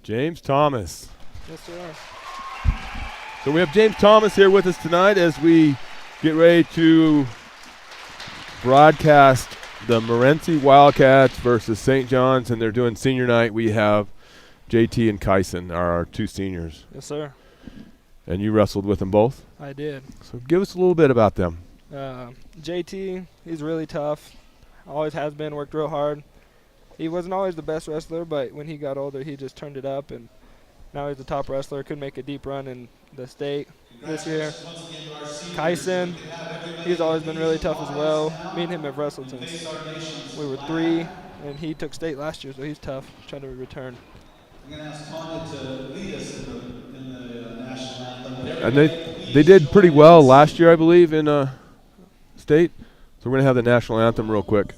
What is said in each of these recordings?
James Thomas. Yes, sir. So we have James Thomas here with us tonight as we get ready to broadcast the Morenci Wildcats versus St. John's, and they're doing senior night. We have JT and Kyson are our two seniors. Yes, sir. And you wrestled with them both? I did. So give us a little bit about them. JT, he's really tough. Always has been, worked real hard. He wasn't always the best wrestler, but when he got older, he just turned it up, and now he's the top wrestler. Could make a deep run in the state this year. Kyson, he's always been really tough as well. Me and him have wrestled since we were 3, and he took state last year, so he's tough, trying to return. I'm going to ask Tanya to lead us in the national anthem. And they did pretty well last year, I believe, in state. So we're going to have the national anthem real quick.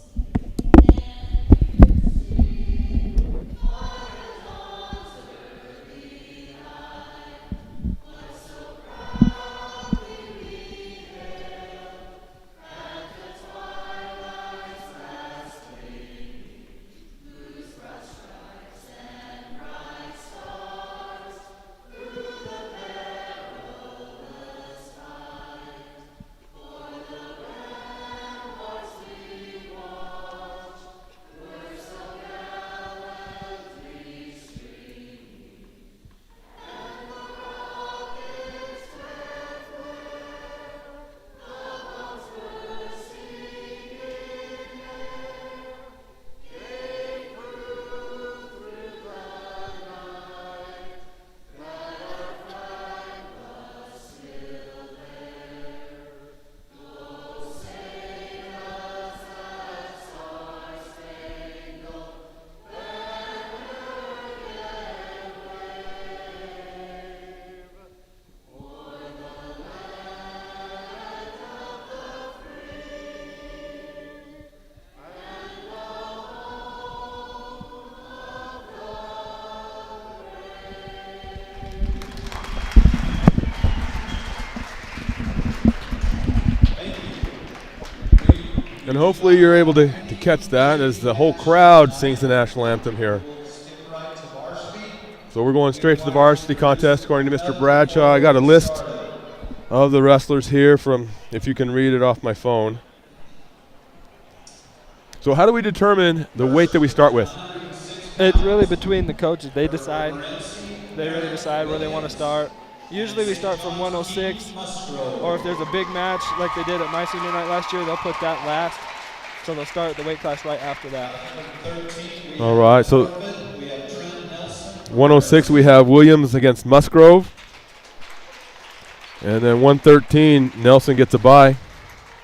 And hopefully you're able to catch that as the whole crowd sings the national anthem here. So we're going straight to the varsity contest according to Mr. Bradshaw. I got a list of the wrestlers here from, if you can read it off my phone. So how do we determine the weight that we start with? It's really between the coaches. They really decide where they want to start. Usually we start from 106, or if there's a big match like they did at my senior night last year, they'll put that last. So they'll start the weight class right after that. All right, so 106 we have Williams against Musgrove. And then 113, Nelson gets a bye.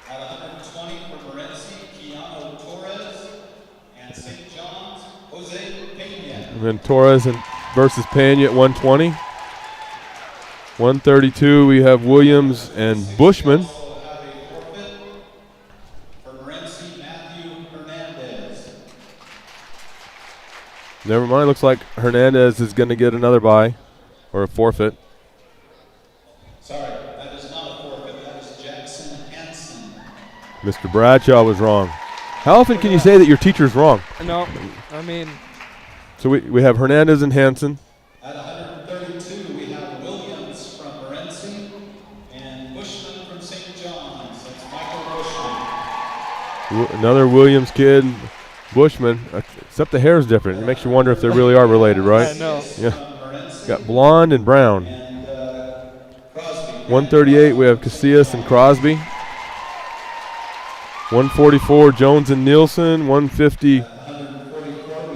At 120 for Morenci, Keanu Torres, and St. John's, Jose Pena. And then Torres versus Pena at 120. 132, we have Williams and Bushman. Also have a forfeit for Morenci, Matthew Hernandez. Never mind, looks like Hernandez is going to get another bye or a forfeit. Sorry, that is not a forfeit. That is Jackson Hansen. Mr. Bradshaw was wrong. How often can you say that your teacher's wrong? No, I mean. So we have Hernandez and Hansen. At 132, we have Williams from Morenci and Bushman from St. John's. That's Michael Bushman. Another Williams kid, Bushman, except the hair is different. It makes you wonder if they really are related, right? I know. Yeah. Got blonde and brown. And Crosby. 138, we have Casillas and Crosby. 144, Jones and Nielsen. 150,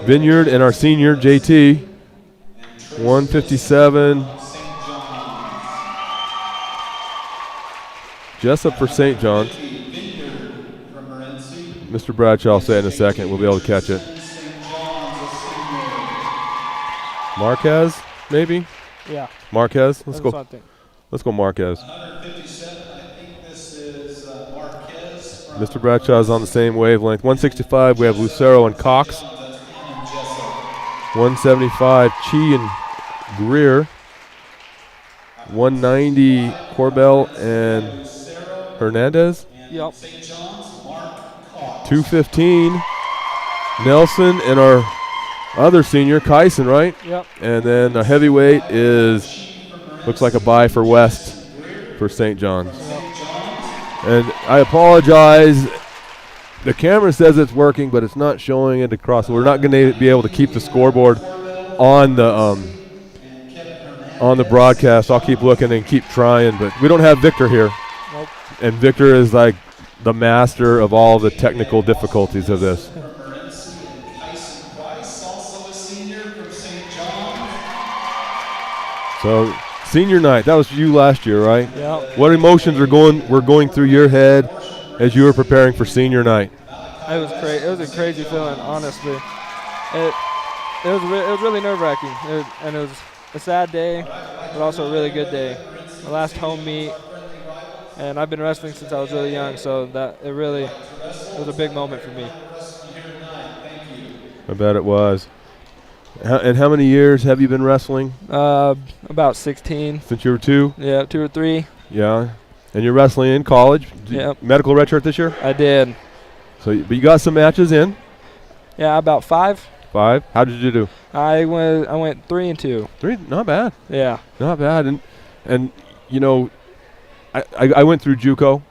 Vineyard and our senior, JT. 157, Jessup for St. John's. Mr. Bradshaw will say it in a second. We'll be able to catch it. Marquez, maybe? Yeah. Marquez? Let's That's what go. I think. Let's go Marquez. 157, I think this is Marquez. Mr. Bradshaw is on the same wavelength. 165, we have Lucero and Cox. 175, Chi and Greer. 190, Corbell and Hernandez. Yep. 215, Nelson and our other senior, Kyson, right? Yep. And then a heavyweight looks like a bye for West for St. John's. Yep. And I apologize. The camera says it's working, but it's not showing it across. We're not going to be able to keep the scoreboard on the broadcast. I'll keep looking and keep trying, but we don't have Victor here. Nope. And Victor is like the master of all the technical difficulties of this. So senior night, that was you last year, right? Yep. What emotions were going through your head as you were preparing for senior night? It was crazy. It was a crazy feeling, honestly. It was really nerve-wracking, and it was a sad day, but also a really good day. My last home meet, and I've been wrestling since I was really young, so it was a big moment for me. I bet it was. And how many years have you been wrestling? About 16. Since you were 2? Yeah, 2 or 3. Yeah. And you're wrestling in college? Yep. Medical redshirt this year? I did. So, but you got some matches in? Yeah, about 5. 5? How did you do? I went 3 and 2. 3? Not bad. Yeah. Not bad. And you know, I went through JUCO,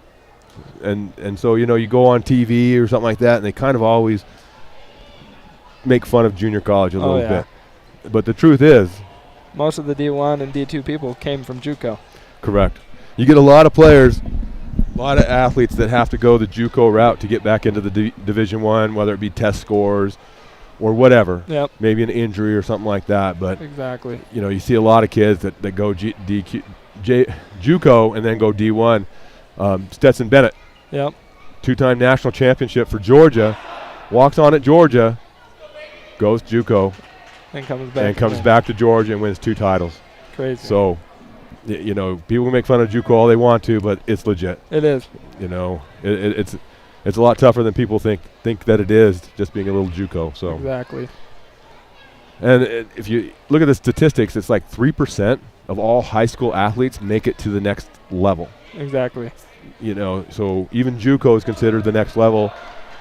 and so you go on TV or something like that, and they kind of always make fun of junior college a little bit. But the truth is, most of the D1 and D2 people came from JUCO. Correct. You get a lot of players, a lot of athletes that have to go the JUCO route to get back into the Division I, whether it be test scores or whatever. Yep. Maybe an injury or something like that. But exactly. You see a lot of kids that go JUCO and then go D1. Stetson Bennett. Yep. 2-time national championship for Georgia. Walks on at Georgia. Goes JUCO. And comes back. And comes back to Georgia and wins 2 titles. Crazy. So, people can make fun of JUCO all they want to, but it's legit. It is. It's a lot tougher than people think that it is, just being a little JUCO. So exactly. And if you look at the statistics, it's like 3% of all high school athletes make it to the next level. Exactly. So even JUCO is considered the next level.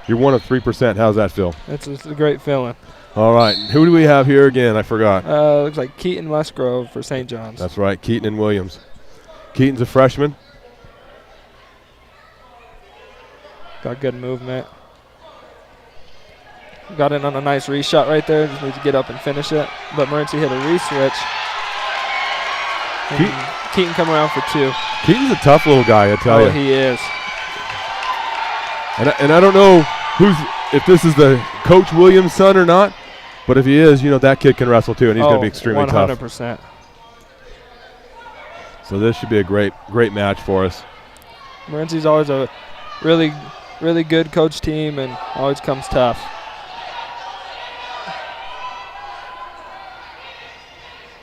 You're one of 3%. How's that feel? It's a great feeling. All right. Who do we have here again? I forgot. Looks like Keaton Musgrove for St. John's. That's right, Keaton and Williams. Keaton's a freshman. Got good movement. Got in on a nice re-shot right there. Just needs to get up and finish it. But Morenci hit a re-switch. Keaton come around for 2. Keaton's a tough little guy, I tell you. Oh, he is. And I don't know if this is the Coach Williams' son or not, but if he is, that kid can wrestle too, and he's going to be extremely 100%. tough. 100%. So this should be a great match for us. Morenci's always a really, really good coach team and always comes tough.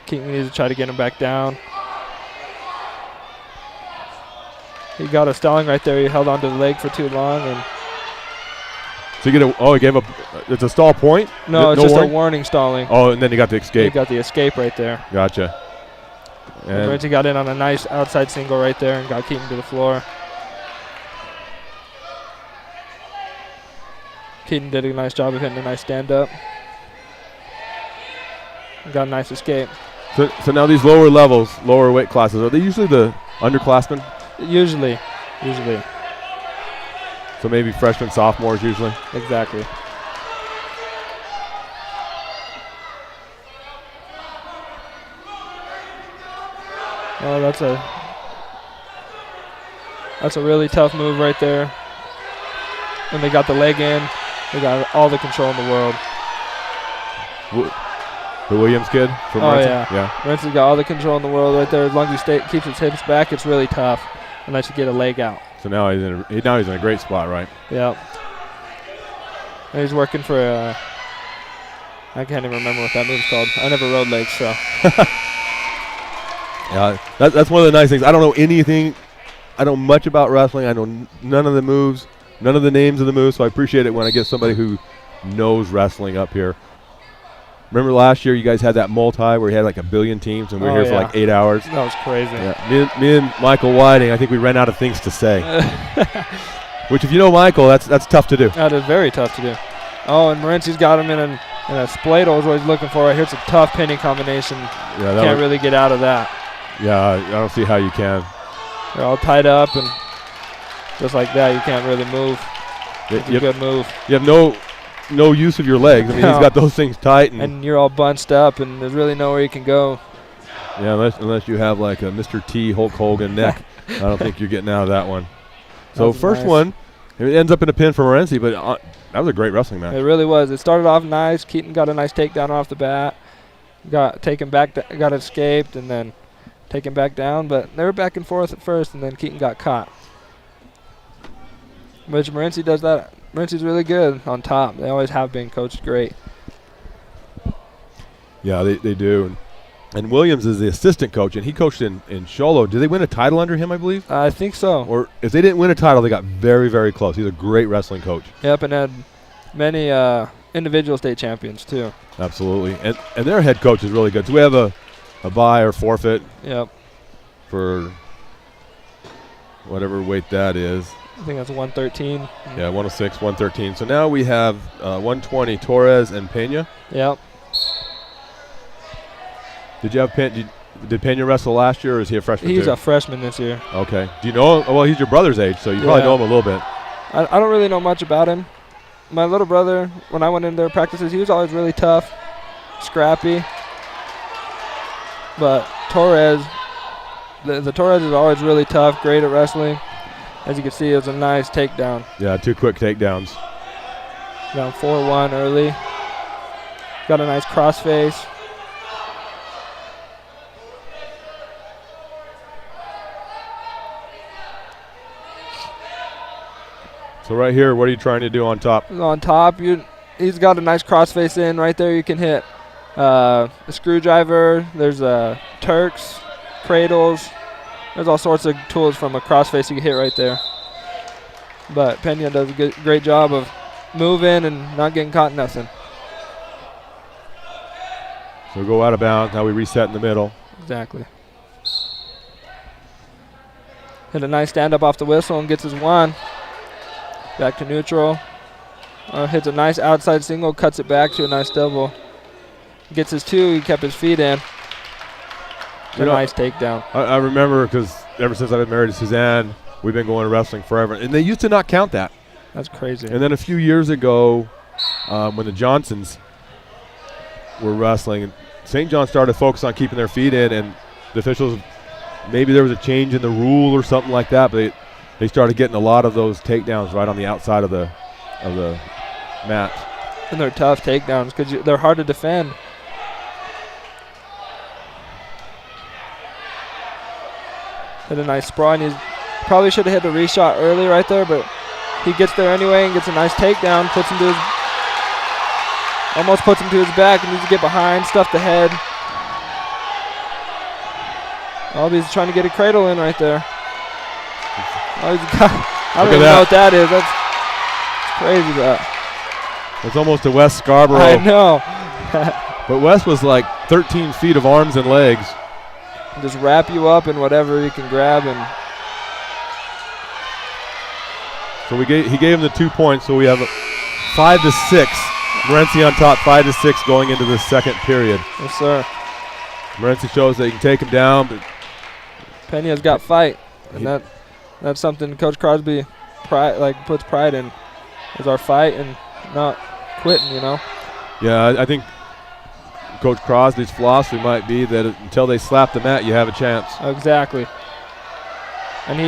Keaton needs to try to get him back down. He got a stalling right there. He held onto the leg for too long. And so he gave it's a stall point? No, it's just a warning stalling. Oh, and then he got the escape. He got the escape right there. Gotcha. And Morenci got in on a nice outside single right there and got Keaton to the floor. Keaton did a nice job of hitting a nice stand-up. Got a nice escape. So now these lower levels, lower weight classes, are they usually the underclassmen? Usually. So maybe freshmen, sophomores usually? Exactly. Oh, that's a really tough move right there. And they got the leg in. They got all the control in the world. The Williams kid from Morenci? Yeah. Morenci's got all the control in the world right there. As long as he keeps his hips back, it's really tough unless you get a leg out. So now he's in a great spot, right? Yep. And he's working for I can't even remember what that move's called. I never rode legs, so. Yeah, that's one of the nice things. I don't know anything. I know much about wrestling. I know none of the moves, none of the names of the moves, so I appreciate it when I get somebody who knows wrestling up here. Remember last year you guys had that multi where you had like 1 billion teams and we were here for like 8 hours? That was crazy. Yeah. Me and Michael Whiting, I think we ran out of things to say. Which if you know Michael, that's tough to do. That is very tough to do. Oh, and Morenci's got him in And that Spladle is what he's looking for right here. It's a tough pinning combination. Yeah, that Can't really get out of that. Yeah, I don't see how you can. They're all tied up, and just like that, you can't really move. It's a good move. You have no use of your legs. I mean, he's got those things tight. And you're all bunched up, and there's really nowhere you can go. Yeah, unless you have like a Mr. T Hulk Hogan neck. I don't think you're getting out of that one. So first one, it ends up in a pin for Morenci, but that was a great wrestling match. It really was. It started off nice. Keaton got a nice takedown off the bat. Got taken back, got escaped, and then taken back down. But they were back and forth at first, and then Keaton got caught. Which Morenci does that. Morenci's really good on top. They always have been coached great. Yeah, they do. And Williams is the assistant coach, and he coached in Sholo. Did they win a title under him, I believe? I think so. Or if they didn't win a title, they got very, very close. He's a great wrestling coach. Yep, and had many individual state champions, too. Absolutely. And their head coach is really good. So we have a bye or forfeit for whatever weight that is. I think that's 113. Yeah, 106, 113. So now we have 120, Torres and Pena. Yep. Did you have did Pena wrestle last year, or is he a freshman? He's too? a freshman this year. Okay. Do you know him? Well, he's your brother's age, so you probably know him a little bit. I don't really know much about him. My little brother, when I went in their practices, he was always really tough, scrappy. But Torres, the Torres is always really tough, great at wrestling. As you can see, it was a nice takedown. Yeah, 2 quick takedowns. Down 4-1 early. Got a nice crossface. So right here, what are you trying to do on top? On top, he's got a nice crossface in. Right there you can hit a screwdriver. There's Turks, cradles. There's all sorts of tools from a crossface you can hit right there. But Pena does a great job of moving and not getting caught in nothing. So we go out of bounds. Now we reset in the middle. Exactly. Hit a nice stand-up off the whistle and gets his one. Back to neutral. Hits a nice outside single, cuts it back to a nice double. Gets his 2, he kept his feet in. A nice takedown. I remember because ever since I've been married to Suzanne, we've been going to wrestling forever. And they used to not count that. That's crazy. And then a few years ago, when the Johnsons were wrestling, St. John started to focus on keeping their feet in, and the officials, maybe there was a change in the rule or something like that, but they started getting a lot of those takedowns right on the outside of the mat. And they're tough takedowns because they're hard to defend. Hit a nice sprawl, and he probably should have hit a reshot early right there, but he gets there anyway and gets a nice takedown, almost puts him to his back, and needs to get behind, stuff the head. Oh, he's trying to get a cradle in right there. Oh, I don't even know what that is. That's crazy. It's almost a Wes Scarborough. I know. But Wes was like 13 feet of arms and legs. Just wrap you up in whatever you can grab. And so he gave him the 2 points, so we have 5-6. Morenci on top, 5-6 going into the second period. Yes, sir. Morenci shows that he can take him down. But Pena's got fight, and that's something Coach Crosby puts pride in, is our fight and not quitting, Yeah, I think Coach Crosby's philosophy might be that until they slap the mat, you have a chance. Exactly. And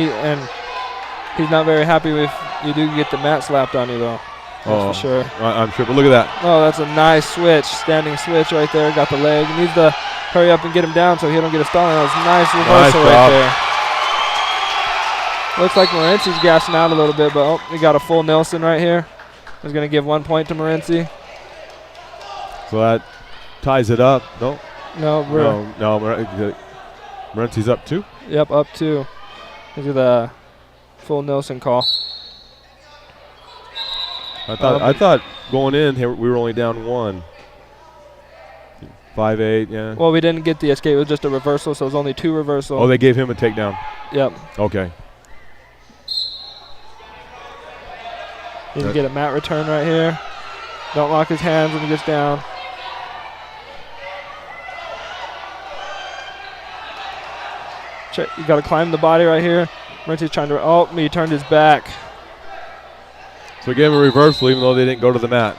he's not very happy if you do get the mat slapped on you, though. That's for sure. I'm sure, but look at that. Oh, that's a nice switch, standing switch right there. Got the leg. He needs to hurry up and get him down so he don't get a stall. That was a nice reversal right there. Looks like Morenci's gassing out a little bit, but we got a full Nelson right here. He's going to give 1 point to Morenci. So that ties it up. No, Morenci's up 2? Yep, up 2. Look at the full Nelson call. I thought going in here we were only down 1. 5-8, yeah. Well, we didn't get the escape. It was just a reversal, so it was only 2 reversal. Oh, they gave him a takedown. Yep. Okay. He can get a mat return right here. Don't lock his hands when he gets down. You got to climb the body right here. Morenci's trying to. Oh, he turned his back. So he gave him a reversal even though they didn't go to the mat.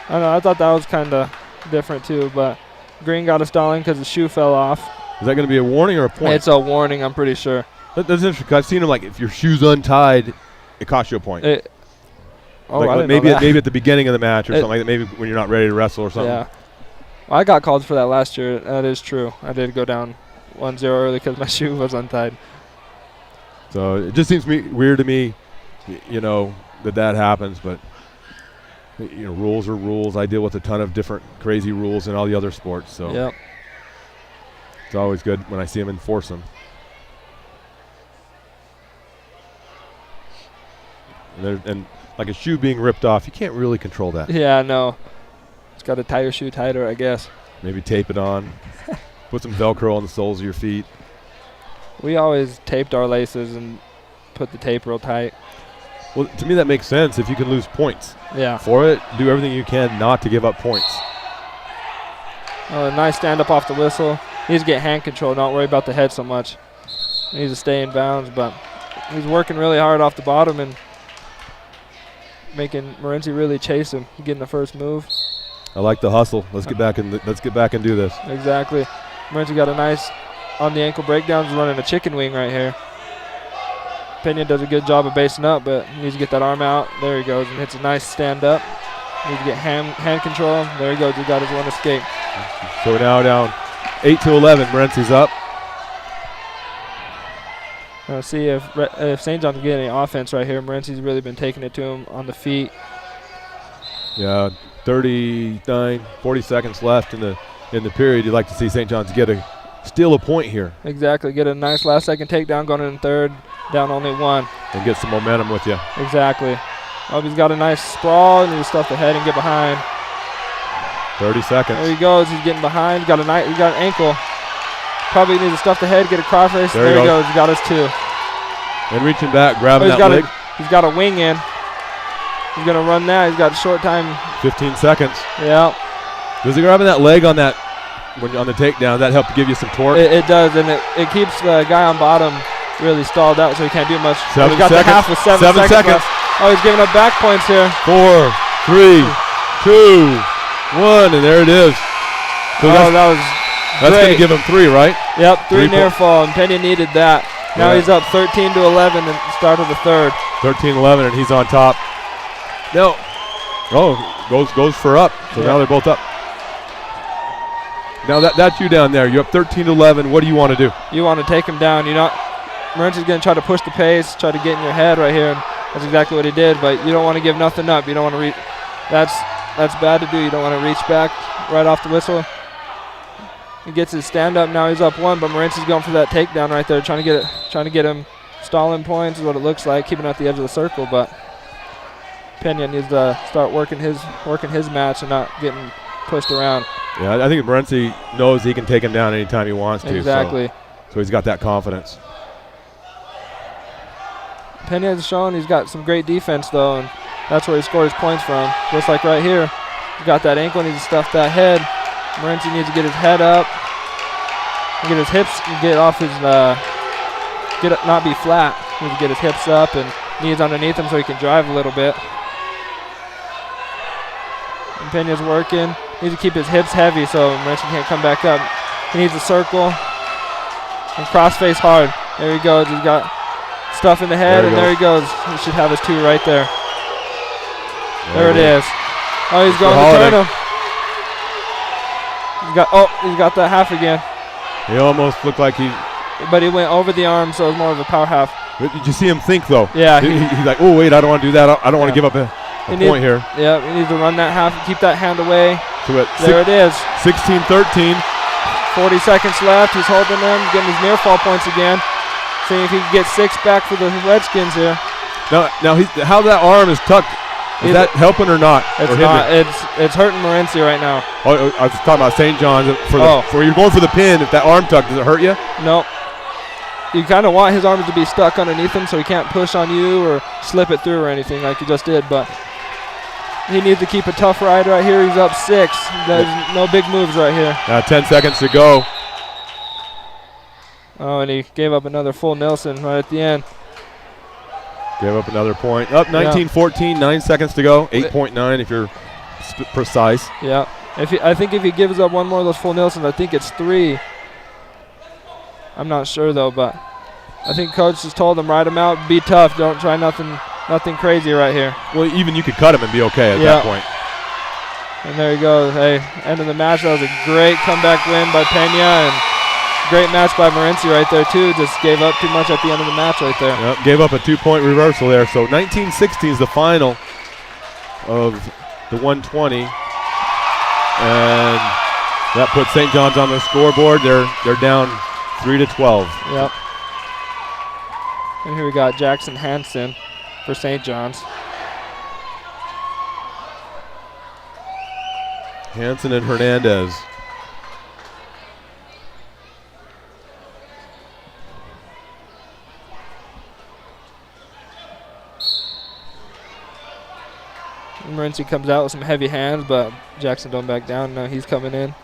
I don't know. I thought that was kind of different too, but Green got a stalling because the shoe fell off. Is that going to be a warning or a point? It's a warning, I'm pretty sure. That's interesting. 'Cause I've seen him like if your shoe's untied, it costs you a point. I didn't maybe know that. maybe at the beginning of the match or something like that. Maybe when you're not ready to wrestle or something. Yeah. Well, I got called for that last year. That is true. I did go down 1-0 early because my shoe was untied. So it just seems weird to me, that happens. But rules are rules. I deal with a ton of different crazy rules in all the other sports. So yep. It's always good when I see them enforce them. And like a shoe being ripped off, you can't really control that. Yeah, no. It's got to tie your shoe tighter, I guess. Maybe tape it on. Put some Velcro on the soles of your feet. We always taped our laces and put the tape real tight. Well, to me that makes sense if you can lose points. Yeah. For it, do everything you can not to give up points. Oh, a nice stand up off the whistle. He needs to get hand control, not worry about the head so much. He needs to stay in bounds, but he's working really hard off the bottom and making Morenci really chase him, getting the first move. I like the hustle. Let's get back and do this. Exactly. Morenci got a nice on the ankle breakdowns, running a chicken wing right here. Pena does a good job of basing up, but he needs to get that arm out. There he goes and hits a nice stand up. Needs to get hand control. There he goes. He got his one escape. So we're now down 8-11. Morenci's up. See if St. John's getting any offense right here. Morenci's really been taking it to him on the feet. Yeah, 40 seconds left in the period. You'd like to see St. John's steal a point here. Exactly. Get a nice last second takedown going in third. Down only one. And get some momentum with you. Exactly. Oh, he's got a nice sprawl and he's stuff the head and get behind. 30 seconds. There he goes. He's getting behind. He got an ankle. Probably needs to stuff the head, get a cross race. There he goes. He got his two. And reaching back, grabbing that leg. He's got a wing in. He's going to run that. He's got a short time. 15 seconds. Yeah. Does he grabbing that leg on that on the takedown? That help give you some torque? It does, and it keeps the guy on bottom really stalled out, so he can't do much. 7 he's got seconds. the half with 7 seconds left. Oh, he's giving up back points here. 4, 3, 2, 1, and there it is. So that was that's going to give him 3, right? Yep, 3 near fall, and Pena needed that. Now he's up 13-11 at the start of the third. 13-11, and he's on top. No. Oh, goes for up. So now they're both up. Now that's you down there. You're up 13-11. What do you want to do? You want to take him down. Morenci's going to try to push the pace, try to get in your head right here. And that's exactly what he did, but you don't want to give nothing up. You don't want to reach. That's bad to do. You don't want to reach back right off the whistle. He gets his stand up. Now he's up 1, but Morenci's going for that takedown right there, trying to get him stalling points is what it looks like, keeping at the edge of the circle. But Pena needs to start working his match and not getting pushed around. Yeah, I think Morenci knows he can take him down anytime he wants to. Exactly. So he's got that confidence. Pena's shown he's got some great defense though, and that's where he scored his points from. Just like right here, he's got that ankle, needs to stuff that head. Morenci needs to get his head up, get his hips, and get off his not be flat. He needs to get his hips up and knees underneath him so he can drive a little bit. And Pena's working. Needs to keep his hips heavy so Morenci can't come back up. He needs a circle and cross face hard. There he goes. He's got stuff in the head, and there he goes. He should have his 2 right there. There it is. Oh, he's going to turn him. He's got that half again. He almost looked like but he went over the arm, so it was more of a power half. Did you see him think, though? Yeah. He's like, oh, wait, I don't want to do that. I don't want to give up a point here. Yeah, he needs to run that half and keep that hand away. So there it is. 16-13. 40 seconds left. He's holding them, getting his near fall points again. Seeing if he can get 6 back for the Redskins here. Now how that arm is tucked, is that helping or not? It's not. It's hurting Morenci right now. Oh, I was talking about St. John's. For you're going for the pin, if that arm tuck, does it hurt you? No. You kind of want his arms to be stuck underneath him so he can't push on you or slip it through or anything like he just did. But he needs to keep a tough ride right here. He's up 6. There's no big moves right here. 10 seconds to go. Oh, and he gave up another full Nelson right at the end. Gave up another point. Up 19-14, 9 seconds to go. 8.9 if you're precise. Yeah. I think if he gives up one more of those full Nelsons, I think it's 3. I'm not sure though, but I think coach just told him ride him out, be tough, don't try nothing crazy right here. Well, even you could cut him and be okay at that point. And there you go. Hey, end of the match. That was a great comeback win by Pena, and great match by Morenci right there too. Just gave up too much at the end of the match right there. Yep, gave up a 2-point reversal there. So 19-16 is the final of the 120, and that puts St. John's on the scoreboard. They're down 3-12. Yep. And here we got Jackson Hansen for St. John's. Hansen and Hernandez. Morenci comes out with some heavy hands, but Jackson don't back down. Now he's coming in.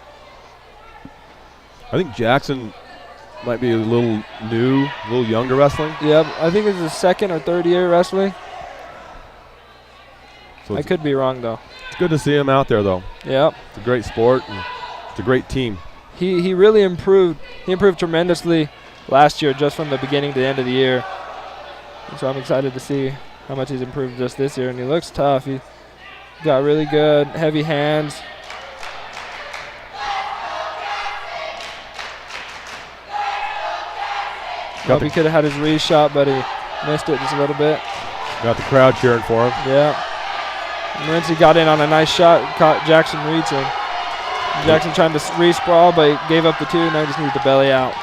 I think Jackson might be a little new, a little younger wrestling. Yep, I think it's his 2nd or 3rd year wrestling. So I could be wrong though. It's good to see him out there though. Yep. It's a great sport. And it's a great team. He really improved. He improved tremendously last year, just from the beginning to the end of the year. And so I'm excited to see how much he's improved just this year. And he looks tough. He got really good, heavy hands. Hope he could have had his re-shot, but he missed it just a little bit. Got the crowd cheering for him. Yeah. Morenci got in on a nice shot, caught Jackson reaching. Jackson trying to re-sprawl, but he gave up the 2, now he just needs to belly out.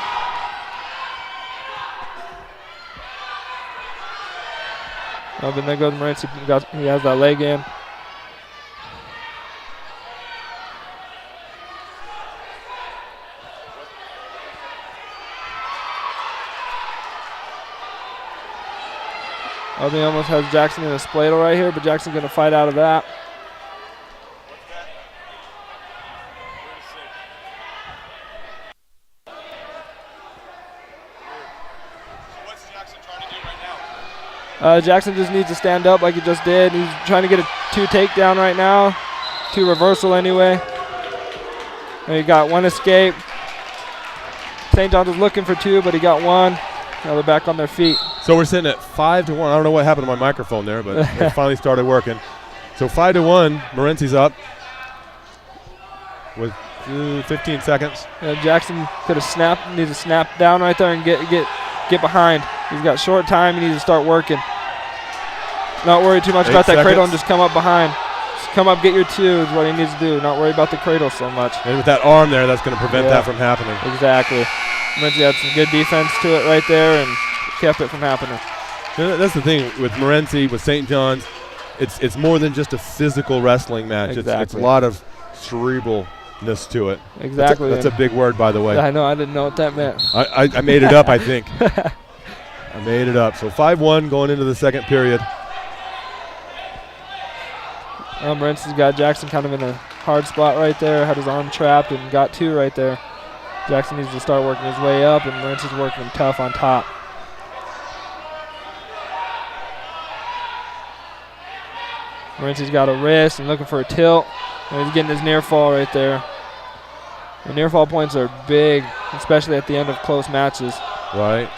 Oh, but there goes Morenci. He has that leg in. He almost has Jackson in a spladle right here, but Jackson's going to fight out of that. What's Jackson trying to do right now? Jackson just needs to stand up like he just did. He's trying to get a 2 takedown right now. 2 reversal anyway. And he got 1 escape. St. John's was looking for 2, but he got 1. Now they're back on their feet. So we're sitting at 5-1. I don't know what happened to my microphone there, but it finally started working. So 5-1. Morenci's up with 15 seconds. Jackson could have snapped. Needs to snap down right there and get behind. He's got short time. He needs to start working. Not worry too much about that cradle and just come up behind. Just come up, get your 2 is what he needs to do. Not worry about the cradle so much. And with that arm there, that's going to prevent that from happening. Exactly. Morenci had some good defense to it right there and kept it from happening. That's the thing with Morenci, with St. John's. It's more than just a physical wrestling match. Exactly. It's a lot of cerebralness to it. Exactly. That's a big word, by the way. I know. I didn't know what that meant. I made it up, I think. I made it up. So 5-1 going into the second period. Morenci's got Jackson kind of in a hard spot right there. Had his arm trapped and got 2 right there. Jackson needs to start working his way up, and Morenci's working him tough on top. Morenci's got a wrist and looking for a tilt. And he's getting his near fall right there. The near fall points are big, especially at the end of close matches. Right.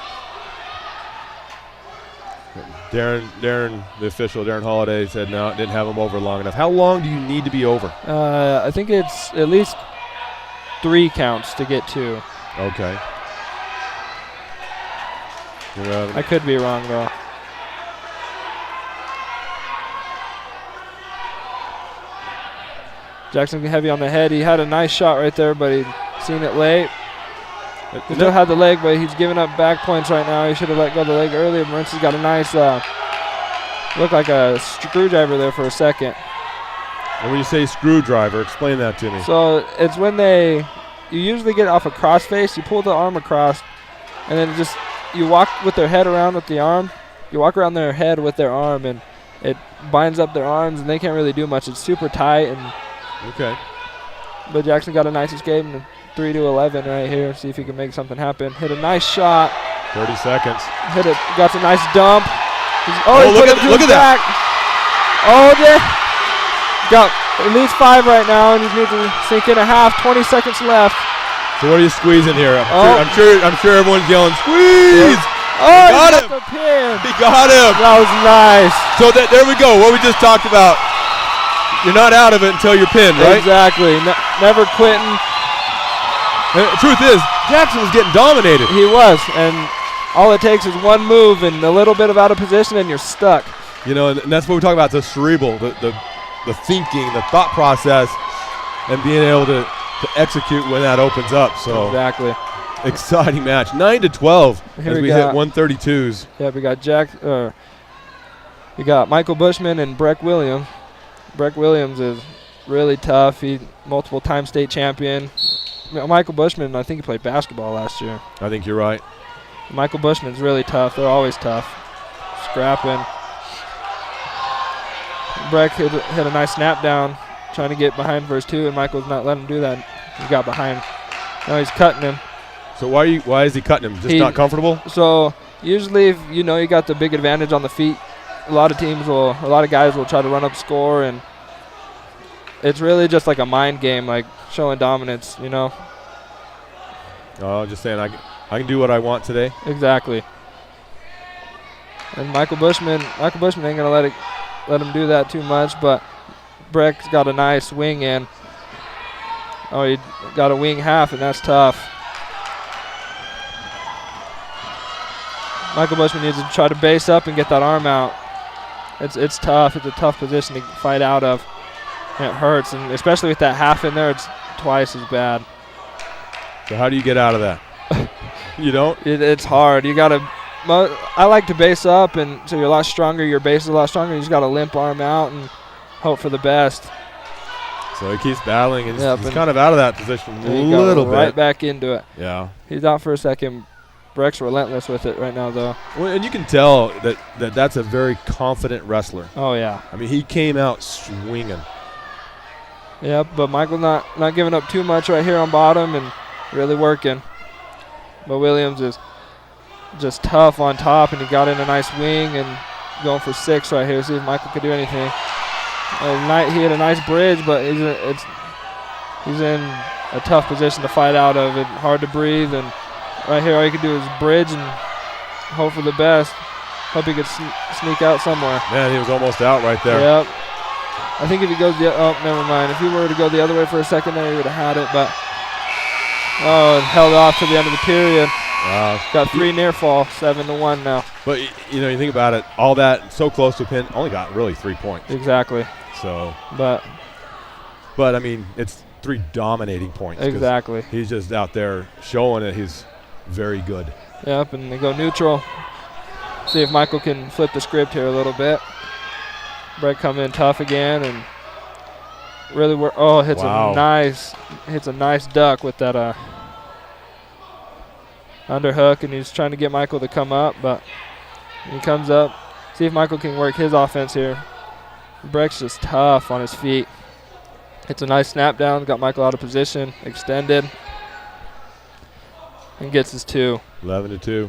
Darren, the official, Darren Holiday, said no, didn't have him over long enough. How long do you need to be over? I think it's at least 3 counts to get 2. Okay. I could be wrong, though. Jackson heavy on the head. He had a nice shot right there, but he seen it late. He still had the leg, but he's giving up back points right now. He should have let go of the leg earlier. Morenci's got a nice, looked like a screwdriver there for a second. And when you say screwdriver, explain that to me. So it's when you usually get off a crossface, you pull the arm across, and then you walk with their head around with the arm. You walk around their head with their arm, and it binds up their arms, and they can't really do much. It's super tight. Okay. But Jackson got a nice escape and 3-11 right here. See if he can make something happen. Hit a nice shot. 30 seconds. Hit it. Got a nice dump. He look put it to at his that. back. Oh, yeah. Got at least 5 right now, and he needs to sink in a half. 20 seconds left. So what are you squeezing here? Oh. I'm sure everyone's yelling, squeeze! Oh, he got got him. the pin. He got him. That was nice. So there we go. What we just talked about. You're not out of it until you're pinned, right? Exactly. Never quitting. The truth is, Jackson was getting dominated. He was, and all it takes is one move and a little bit of out of position, and you're stuck. You know, and that's what we're talking about, the cerebral, the thinking, the thought process, and being able to execute when that opens up. So Exactly. exciting match. 9-12 Here as we we hit got- 132s. Yeah, we got Michael Bushman and Breck Williams. Breck Williams is really tough. He multiple-time state champion. Michael Bushman, I think he played basketball last year. I think you're right. Michael Bushman's really tough. They're always tough. Scrapping. Breck hit a nice snap down, trying to get behind for his 2, and Michael's not letting him do that. He got behind. Now he's cutting him. So why is he cutting him? Just not comfortable? So usually, if you know you got the big advantage on the feet, a lot of guys will try to run up score, and it's really just like a mind game, like showing dominance, you know. Oh, just saying I can do what I want today. Exactly. And Michael Bushman ain't gonna let him do that too much, but Breck's got a nice wing in. Oh, he got a wing half, and that's tough. Michael Bushman needs to try to base up and get that arm out. It's tough. It's a tough position to fight out of. And it hurts, and especially with that half in there, it's twice as bad. So how do you get out of that? You don't? It's hard. You got to. I like to base up, and so you're a lot stronger. Your base is a lot stronger. You just got to limp arm out and hope for the best. So he keeps battling, and Yep, he's and kind of out of that position a And he got little right bit. back into it. Yeah. He's out for a second. Breck's relentless with it right now, though. Well, and you can tell that's a very confident wrestler. Oh yeah. I mean, he came out swinging. Yep, but Michael not giving up too much right here on bottom and really working. But Williams is just tough on top, and he got in a nice wing and going for 6 right here. See if Michael could do anything. He had a nice bridge, but he's in a tough position to fight out of. It hard to breathe, and right here all you can do is bridge and hope for the best. Hope he could sneak out somewhere. Man, he was almost out right there. Yep. I think if he goes never mind. If he were to go the other way for a second there, he would have had it, but and held off to the end of the period. Got 3 near fall, 7-1 now. But you know, you think about it, all that so close to a pin, only got really 3 points. Exactly. So, But I mean, it's 3 dominating points. 'cause exactly. He's just out there showing that he's very good. Yep, and they go neutral. See if Michael can flip the script here a little bit. Breck come in tough again and really work. Oh, hits a nice duck with that underhook, and he's trying to get Michael to come up, but he comes up. See if Michael can work his offense here. Breck's just tough on his feet. Hits a nice snap down, got Michael out of position, extended, and gets his 2. 11-2.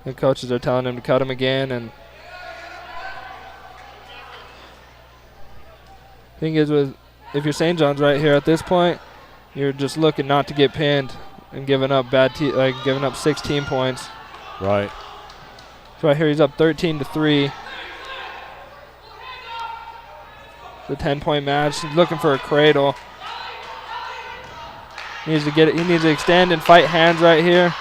The coaches are telling him to cut him again, and thing is, if you're St. John's right here at this point, you're just looking not to get pinned and giving up giving up 16 points. Right. So right here he's up 13-3. It's a 10-point match. He's looking for a cradle. He needs to get it. He needs to extend and fight hands right here.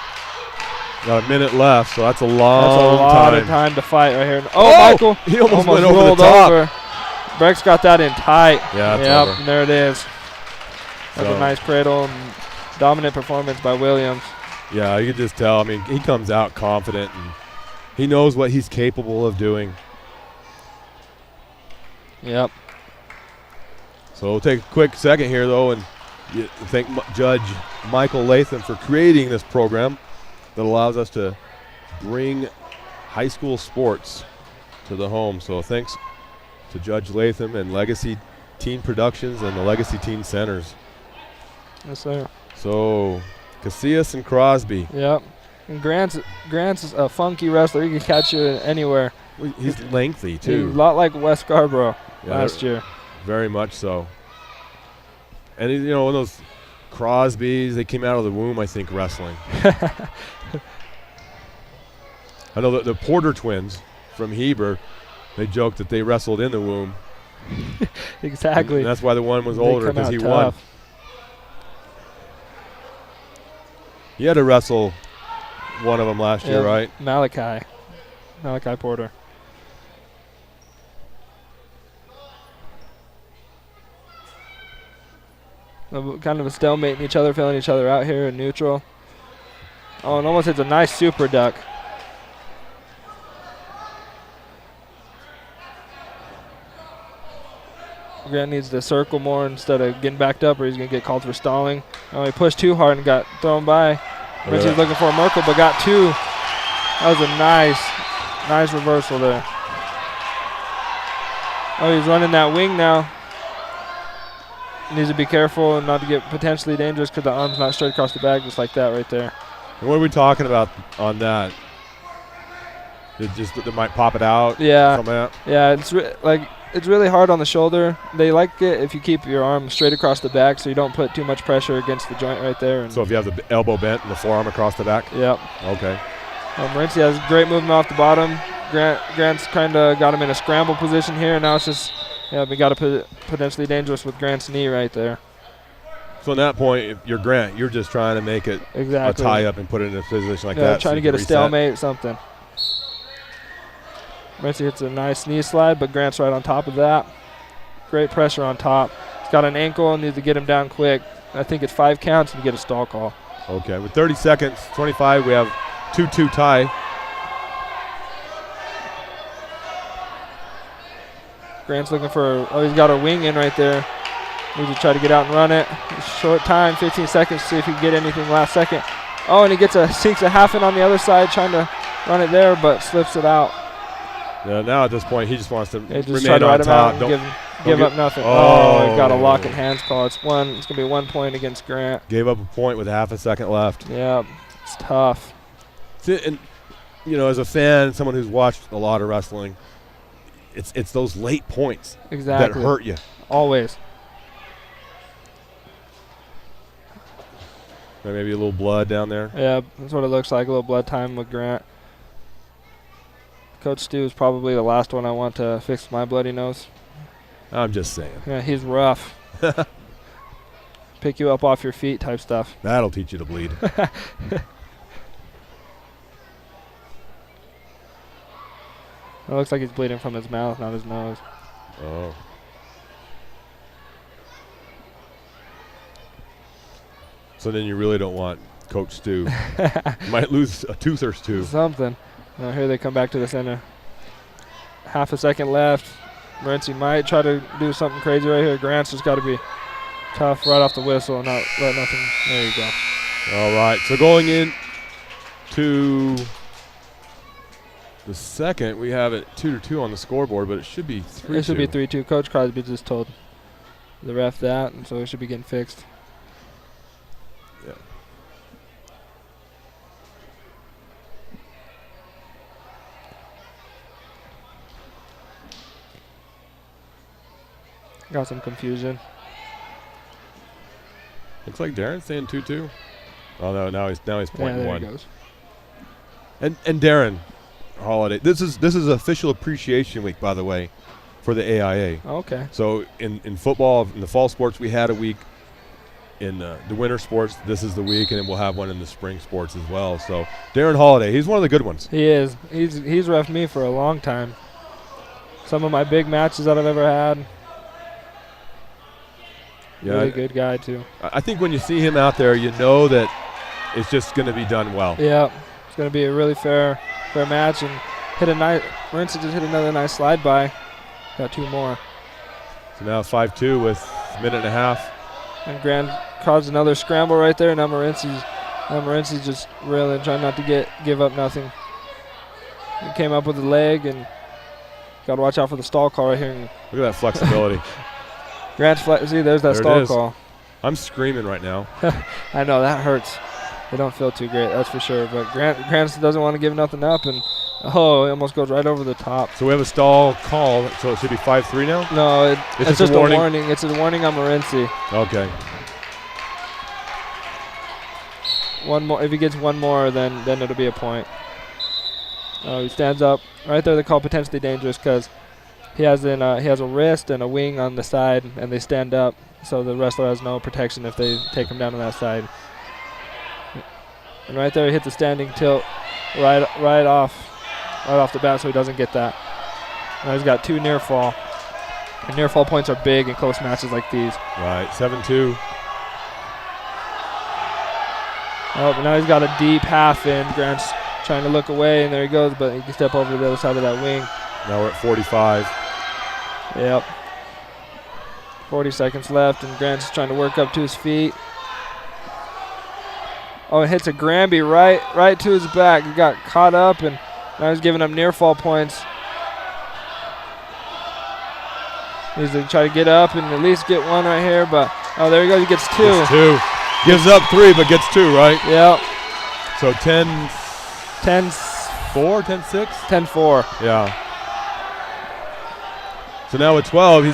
Got a minute left, so that's a long That's a lot of time to fight right here. Oh, Michael! He almost went over rolled the top. over. Breck's got that in tight. Yeah, it's yep, over. and there it is. That's So- a nice cradle and dominant performance by Williams. Yeah, you can just tell. I mean, he comes out confident, and he knows what he's capable of doing. Yep. So we'll take a quick second here, though, and thank Judge Michael Latham for creating this program that allows us to bring high school sports to the home. So thanks to Judge Latham and Legacy Teen Productions and the Legacy Teen Centers. Yes, sir. So Casillas and Crosby. Yep. And Grant's is a funky wrestler. He can catch you anywhere. He's lengthy, He's too. a lot like Wes Scarborough last year. Very much so. And, you know, one of those Crosbys, they came out of the womb, I think, wrestling. I know the Porter twins from Heber, they joked that they wrestled in the womb. Exactly. And that's why the one was They older, come because out he tough. won. He had to wrestle one of them last year, right? Malachi Porter. Kind of a stalemate in each other, filling each other out here in neutral. Oh, and almost hits a nice super duck. Grant needs to circle more instead of getting backed up, or he's going to get called for stalling. Oh, he pushed too hard and got thrown by. Morenci's looking for a Merkle, but got two. That was a nice reversal there. Oh, he's running that wing now. Needs to be careful and not to get potentially dangerous because the arm's not straight across the back, just like that right there. And what are we talking about on that? They might pop it out? Yeah. Something like that? Yeah, it's really hard on the shoulder. They like it if you keep your arm straight across the back so you don't put too much pressure against the joint right there. And So if you have the elbow bent and the forearm across the back? Yep. Okay. Morenci has great movement off the bottom. Grant's kind of got him in a scramble position here. Now it's just, we got to potentially dangerous with Grant's knee right there. So at that point, if you're Grant, you're just trying to make it Exactly. a tie-up and put it in a position like Yeah, that. trying so to you get can a reset. stalemate or something. Morenci hits a nice knee slide, but Grant's right on top of that. Great pressure on top. He's got an ankle and needs to get him down quick. I think it's 5 counts and you get a stall call. Okay, with 30 seconds, 25, we have 2-2 tie. Grant's looking for, he's got a wing in right there. Needs to try to get out and run it. Short time, 15 seconds, see if he can get anything last second. Oh, and he sinks a half in on the other side, trying to run it there, but slips it out. Now at this point, he just wants to They just remain try to on ride him out top. and give up nothing. Oh. He got a lock and hands call. It's going to be 1 point against Grant. Gave up a point with half a second left. Yeah, it's tough. And, you know, as a fan, someone who's watched a lot of wrestling, it's those late points Exactly. that hurt you. Always. Maybe a little blood down there. Yeah, that's what it looks like, a little blood time with Grant. Coach Stu is probably the last one I want to fix my bloody nose. I'm just saying. Yeah, he's rough. Pick you up off your feet type stuff. That'll teach you to bleed. It looks like he's bleeding from his mouth, not his nose. Oh. So then you really don't want Coach Stu. You might lose a tooth or two. Something. Now here they come back to the center. Half a second left. Morenci might try to do something crazy right here. Grant's just got to be tough right off the whistle and not let nothing. There you go. All right, so going in to the second, we have it 2-2 on the scoreboard, but it should be 3-2. It should be 3-2. Coach Crosby just told the ref that, and so it should be getting fixed. Yeah. Got some confusion. Looks like Darren's saying 2-2. Oh no, now he's pointing there one. he goes. And Darren Holiday. This is official appreciation week, by the way, for the AIA. Okay. So in football, in the fall sports, we had a week. In the winter sports, this is the week, and then we'll have one in the spring sports as well. So Darren Holiday, he's one of the good ones. He is. He's reffed me for a long time. Some of my big matches that I've ever had. Yeah, Really good guy too. I think when you see him out there, you know that it's just going to be done well. Yeah, it's going to be a really fair match, and Morenci just hit another nice slide by. Got 2 more. So now 5-2 with a minute and a half. And Grant caused another scramble right there. Now Morenci's just really trying not to give up nothing. He came up with the leg, and got to watch out for the stall call right here. Look at that flexibility. Grant's flat. See, there's that There it stall is. call. I'm screaming right now. I know that hurts. They don't feel too great, that's for sure. But Grant doesn't want to give nothing up, and it almost goes right over the top. So we have a stall call, so it should be 5-3 now? No, it's just a warning? a warning. It's a warning on Morenci. Okay. One more. If he gets one more, then it'll be a point. Oh, he stands up. Right there they call potentially dangerous because he has a wrist and a wing on the side, and they stand up, so the wrestler has no protection if they take him down to that side. And right there he hits a standing tilt right off the bat, so he doesn't get that. Now he's got 2 near fall. And near fall points are big in close matches like these. Right, 7-2. Oh, but now he's got a deep half in. Grant's trying to look away, and there he goes, but he can step over to the other side of that wing. Now we're at 45. Yep. 40 seconds left, and Grant's trying to work up to his feet. Oh, it hits a Granby right to his back. He got caught up, and now he's giving him near fall points. He's going to try to get up and at least get one right here, but oh, there he goes. He gets 2. Gets 2. Gives up 3, but gets 2, right? Yep. So 10-4, 10-4. 10-6? Yeah. So now with 12,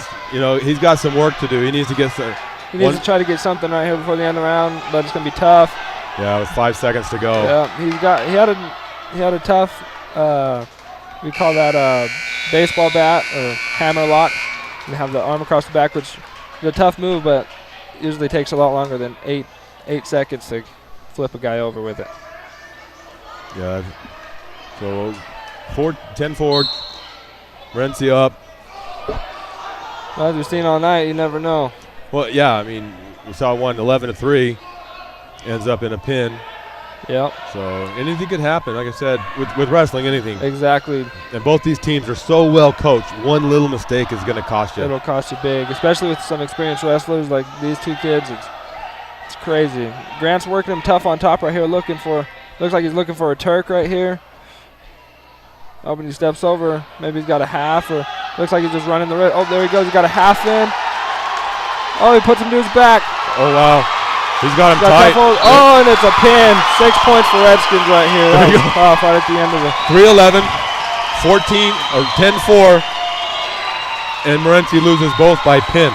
he's got some work to do. He needs to get some. He needs to try to get something right here before the end of the round, but it's going to be tough. Yeah, with 5 seconds to go. Yeah, he had a tough. We call that a baseball bat or hammer lock. And have the arm across the back, which is a tough move, but usually takes a lot longer than 8 seconds to flip a guy over with it. Yeah. So 10-4. Morenci up. Well, as we've seen all night, you never know. Well, yeah, I mean, we saw one 11-3. Ends up in a pin. Yep. So anything could happen. Like I said, with wrestling, anything. Exactly. And both these teams are so well coached. One little mistake is going to cost you. It'll cost you big, especially with some experienced wrestlers like these 2 kids. It's crazy. Grant's working him tough on top right here, looks like he's looking for a Turk right here. Oh, but he steps over. Maybe he's got a half, or looks like he's just running the wrist. Oh, there he goes. He got a half in. Oh, he puts him to his back. Oh, wow. He's got him tight. Oh, and it's a pin. 6 points for Redskins right here. That was tough right at the end of it. 3-11, 14 or 10-4, and Morenci loses both by pin.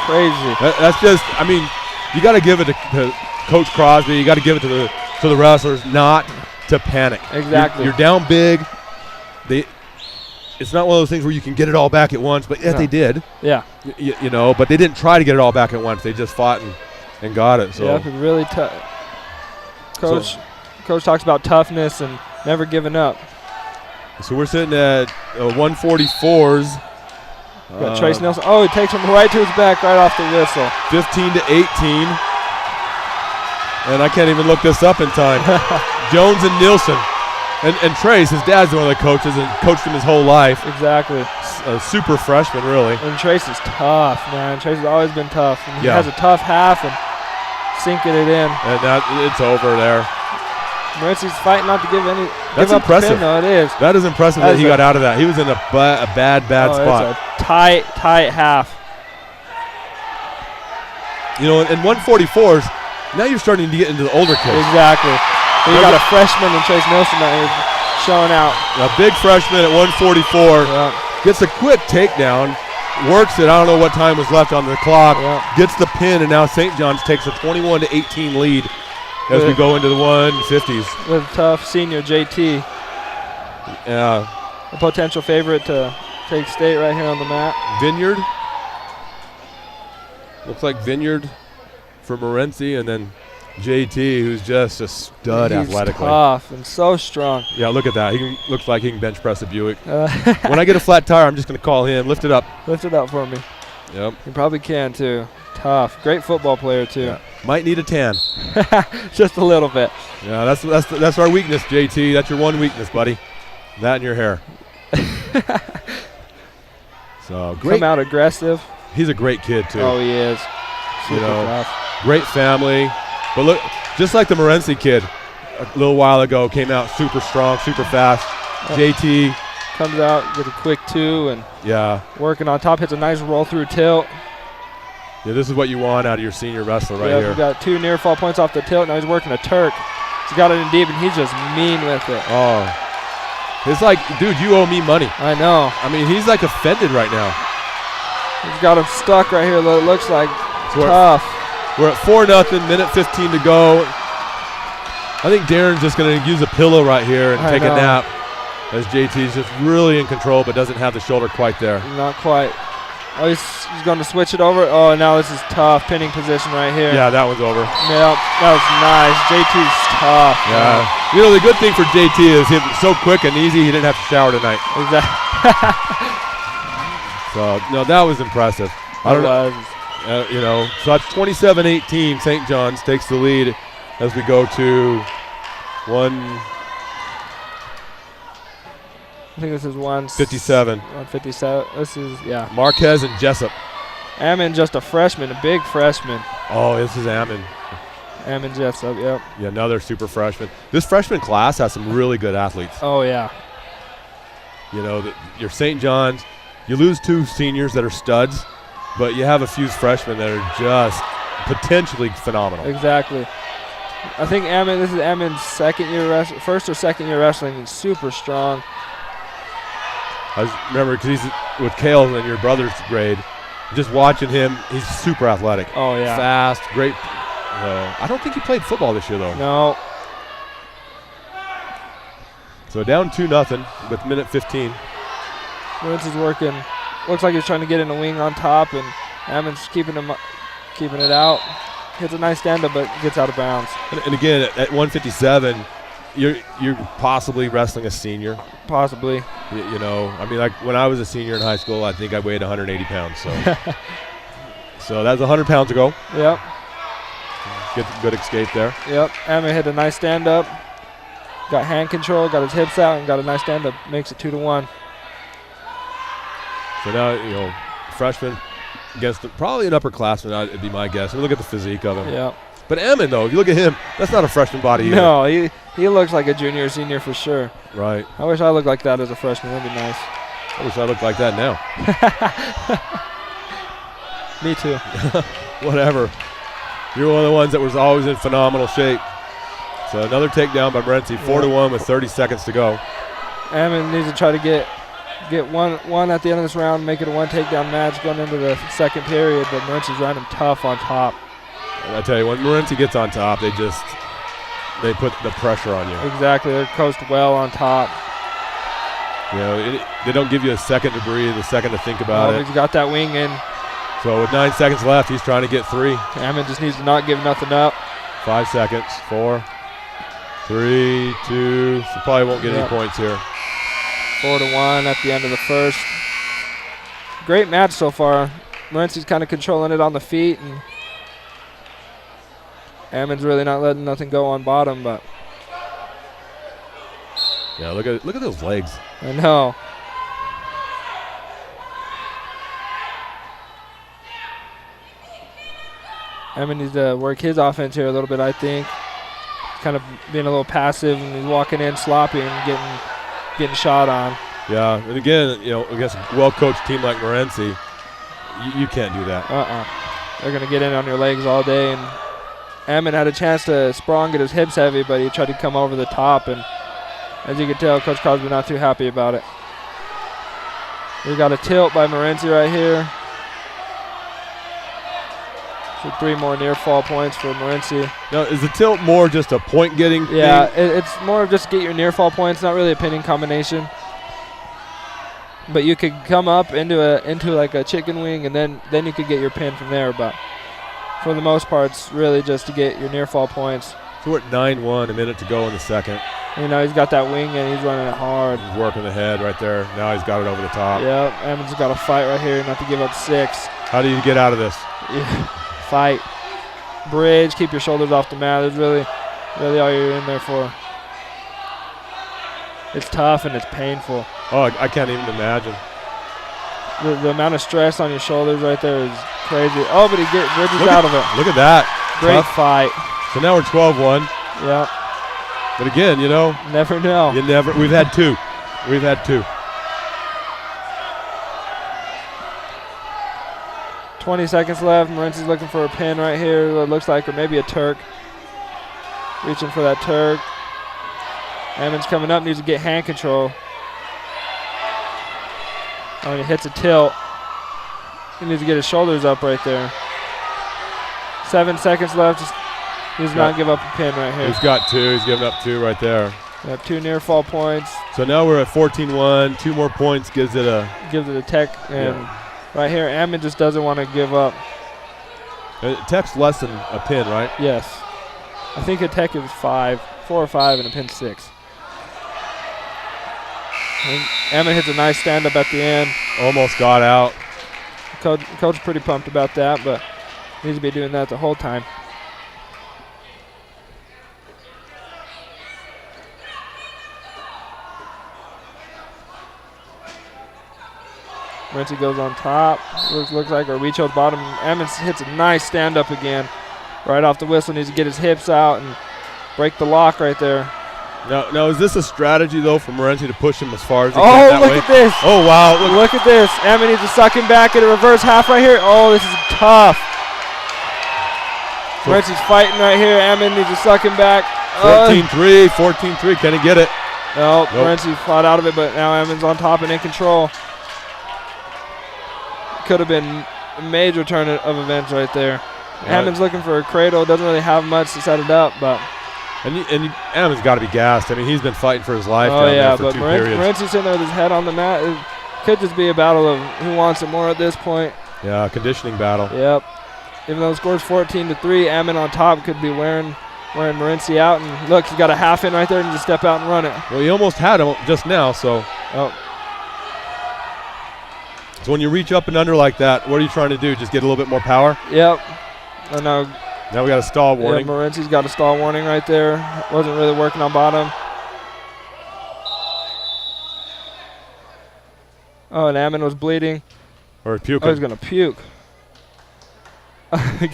Crazy. That's just. I mean, you got to give it to Coach Crosby. You got to give it to the wrestlers not to panic. Exactly. You're down big. It's not one of those things where you can get it all back at once, but they did. Yeah. You know, but they didn't try to get it all back at once. They just fought and got it. So. Yeah, really tough. Coach talks about toughness and never giving up. So we're sitting at 144s. Got Trace Nelson. Oh, he takes him right to his back right off the whistle. 15-18. And I can't even look this up in time. Jones and Nielsen. And Trace, his dad's one of the coaches and coached him his whole life. Exactly. A super freshman, really. And Trace is tough, man. Trace has always been tough. And he Yeah. has a tough half and sinking it in. And it's over there. Morenci's fighting not to give That's up impressive. the pin, though. It is. That is impressive that he got out of that. He was in a bad spot. It's a tight half. You know, in 144s, now you're starting to get into the older kids. Exactly. You got a freshman and Trace Nelson out here showing out. A big freshman at 144 gets a quick takedown, works it. I don't know what time was left on the clock. Gets the pin, and now St. John's takes a 21-18 lead as we go into the 150s. With tough senior JT. Yeah. A potential favorite to take state right here on the mat. Vineyard. Looks like Vineyard for Morenci, and then JT, who's just a stud athletically. Tough and so strong. Yeah, look at that. Looks like he can bench press a Buick. When I get a flat tire, I'm just going to call him. Lift it up. Lift it up for me. Yep. He probably can, too. Tough. Great football player, too. Yeah. Might need a tan. Just a little bit. Yeah, that's our weakness, JT. That's your one weakness, buddy. That and your hair. So great. Come out aggressive. He's a great kid, too. Oh, he is. Super tough. Great family. But look, just like the Morenci kid a little while ago, came out super strong, super fast. JT comes out, gets a quick 2, and working on top, hits a nice roll through tilt. Yeah, this is what you want out of your senior wrestler right here. He got 2 near fall points off the tilt. Now he's working a Turk. He's got it in deep, and he's just mean with it. Oh. It's like, dude, you owe me money. I know. I mean, he's like offended right now. He's got him stuck right here. It looks like So tough. We're at 4-0, minute 15 to go. I think Darren's just going to use a pillow right here and take a nap, as JT's just really in control but doesn't have the shoulder quite there. Not quite. Oh, he's going to switch it over. Oh, now this is tough. Pinning position right here. Yeah, that one's over. Yep, that was nice. JT's tough. Yeah. You know, the good thing for JT is he's so quick and easy, he didn't have to shower tonight. Exactly. So, no, that was impressive. I don't know. You know, so that's 27-18. St. John's takes the lead as we go to I think this is 157. 157. This is, yeah. Marquez and Jessup. Ammon, just a freshman, a big freshman. Oh, this is Ammon. Ammon Jessup, yep. Yeah, another super freshman. This freshman class has some really good athletes. Oh, yeah. You know, your St. John's, you lose 2 seniors that are studs, but you have a few freshmen that are just potentially phenomenal. Exactly. I think this is Ammon's first or second year wrestling. He's super strong. I remember because he's with Kale in your brother's grade. Just watching him, he's super athletic. Oh, yeah. Fast, great. I don't think he played football this year, though. No. So down 2-0 with minute 15. Morenci is working. Looks like he's trying to get in the wing on top, and Ammon's keeping it out. Hits a nice stand-up, but gets out of bounds. And again, at 157, you're possibly wrestling a senior. Possibly. You know, I mean, like when I was a senior in high school, I think I weighed 180 pounds. So, so that's 100 pounds to go. Yep. Good escape there. Yep. Ammon hit a nice stand-up. Got hand control, got his hips out, and got a nice stand-up. Makes it 2-1. So now, you know, freshman against probably an upperclassman, it'd be my guess. I mean, look at the physique of him. Yeah. But Ammon, though, if you look at him, that's not a freshman body either. No, he looks like a junior or senior for sure. Right. I wish I looked like that as a freshman. That'd be nice. I wish I looked like that now. Me too. Whatever. You're one of the ones that was always in phenomenal shape. So another takedown by Morenci, 4-1 with 30 seconds to go. Ammon needs to try to get one at the end of this round, make it a 1 takedown match going into the second period, but Morenci's running tough on top. And I tell you, when Morenci gets on top, they put the pressure on you. Exactly, they're coached well on top. You know, they don't give you a second to breathe, a second to think about it. He's got that wing in. So with 9 seconds left, he's trying to get 3. Ammon just needs to not give nothing up. 5 seconds, 4, 3, 2. So probably won't get any points here. 4-1 at the end of the first. Great match so far. Morenci's kind of controlling it on the feet, and Ammon's really not letting nothing go on bottom, but yeah, look at those legs. I know. Ammon needs to work his offense here a little bit, I think. Kind of being a little passive, and he's walking in sloppy and getting shot on. Yeah, and again, you know, against a well-coached team like Morenci, you can't do that. They're going to get in on your legs all day, and Ammon had a chance to sprawl and get his hips heavy, but he tried to come over the top, and as you can tell, Coach Crosby not too happy about it. We got a tilt by Morenci right here. So 3 more near fall points for Morenci. Now, is the tilt more just a point-getting thing? Yeah, it's more of just get your near fall points, not really a pinning combination. But you could come up into like a chicken wing, and then you could get your pin from there. But for the most part, it's really just to get your near fall points. So we're at 9-1, a minute to go in the second. You know, he's got that wing, and he's running it hard. He's working the head right there. Now he's got it over the top. Yep, Ammon's got to fight right here, not to give up 6. How do you get out of this? Yeah. Fight, bridge, keep your shoulders off the mat. That's really all you're in there for. It's tough and it's painful. Oh, I can't even imagine. The amount of stress on your shoulders right there is crazy. Oh, but he bridges out of it. Look at that. Great Tough fight. So now we're 12-1. Yeah. But again, you know. Never know. We've had 2. We've had 2. 20 seconds left. Morenci's looking for a pin right here, it looks like, or maybe a Turk. Reaching for that Turk. Ammon's coming up, needs to get hand control. Oh, and he hits a tilt. He needs to get his shoulders up right there. 7 seconds left. Just needs to not give up a pin right here. He's got 2. He's giving up 2 right there. Yep, 2 near fall points. So now we're at 14-1. 2 more points gives it a tech. And right here, Ammon just doesn't want to give up. Tech's less than a pin, right? Yes. I think a tech is 4 or 5, and a pin 6. And Ammon hits a nice stand-up at the end. Almost got out. Coach pretty pumped about that, but needs to be doing that the whole time. Morenci goes on top. Looks like our reach holds bottom. Ammon hits a nice stand-up again. Right off the whistle, needs to get his hips out and break the lock right there. Now is this a strategy, though, for Morenci to push him as far as he can that look way? At this. Oh, wow. Look at this. Ammon needs to suck him back at a reverse half right here. Oh, this is tough. Morenci's fighting right here. Ammon needs to suck him back. 14-3, 14-3. Can he get it? Nope. Morenci fought out of it, but now Ammon's on top and in control. Could have been a major turn of events right there. Ammon's looking for a cradle. Doesn't really have much to set it up, but. And Ammon's got to be gassed. I mean, he's been fighting for his life down there for 2 periods. Morenci's sitting there with his head on the mat. It could just be a battle of who wants it more at this point. Yeah, conditioning battle. Yep. Even though the score's 14-3, Ammon on top could be wearing Morenci out. And look, he's got a half in right there and just step out and run it. Well, he almost had him just now, so. Oh. So when you reach up and under like that, what are you trying to do? Just get a little bit more power? Yep. And now we got a stall warning. Yeah, Morenci's got a stall warning right there. Wasn't really working on bottom. Oh, and Ammon was bleeding. Or puking. Oh, he's going to puke.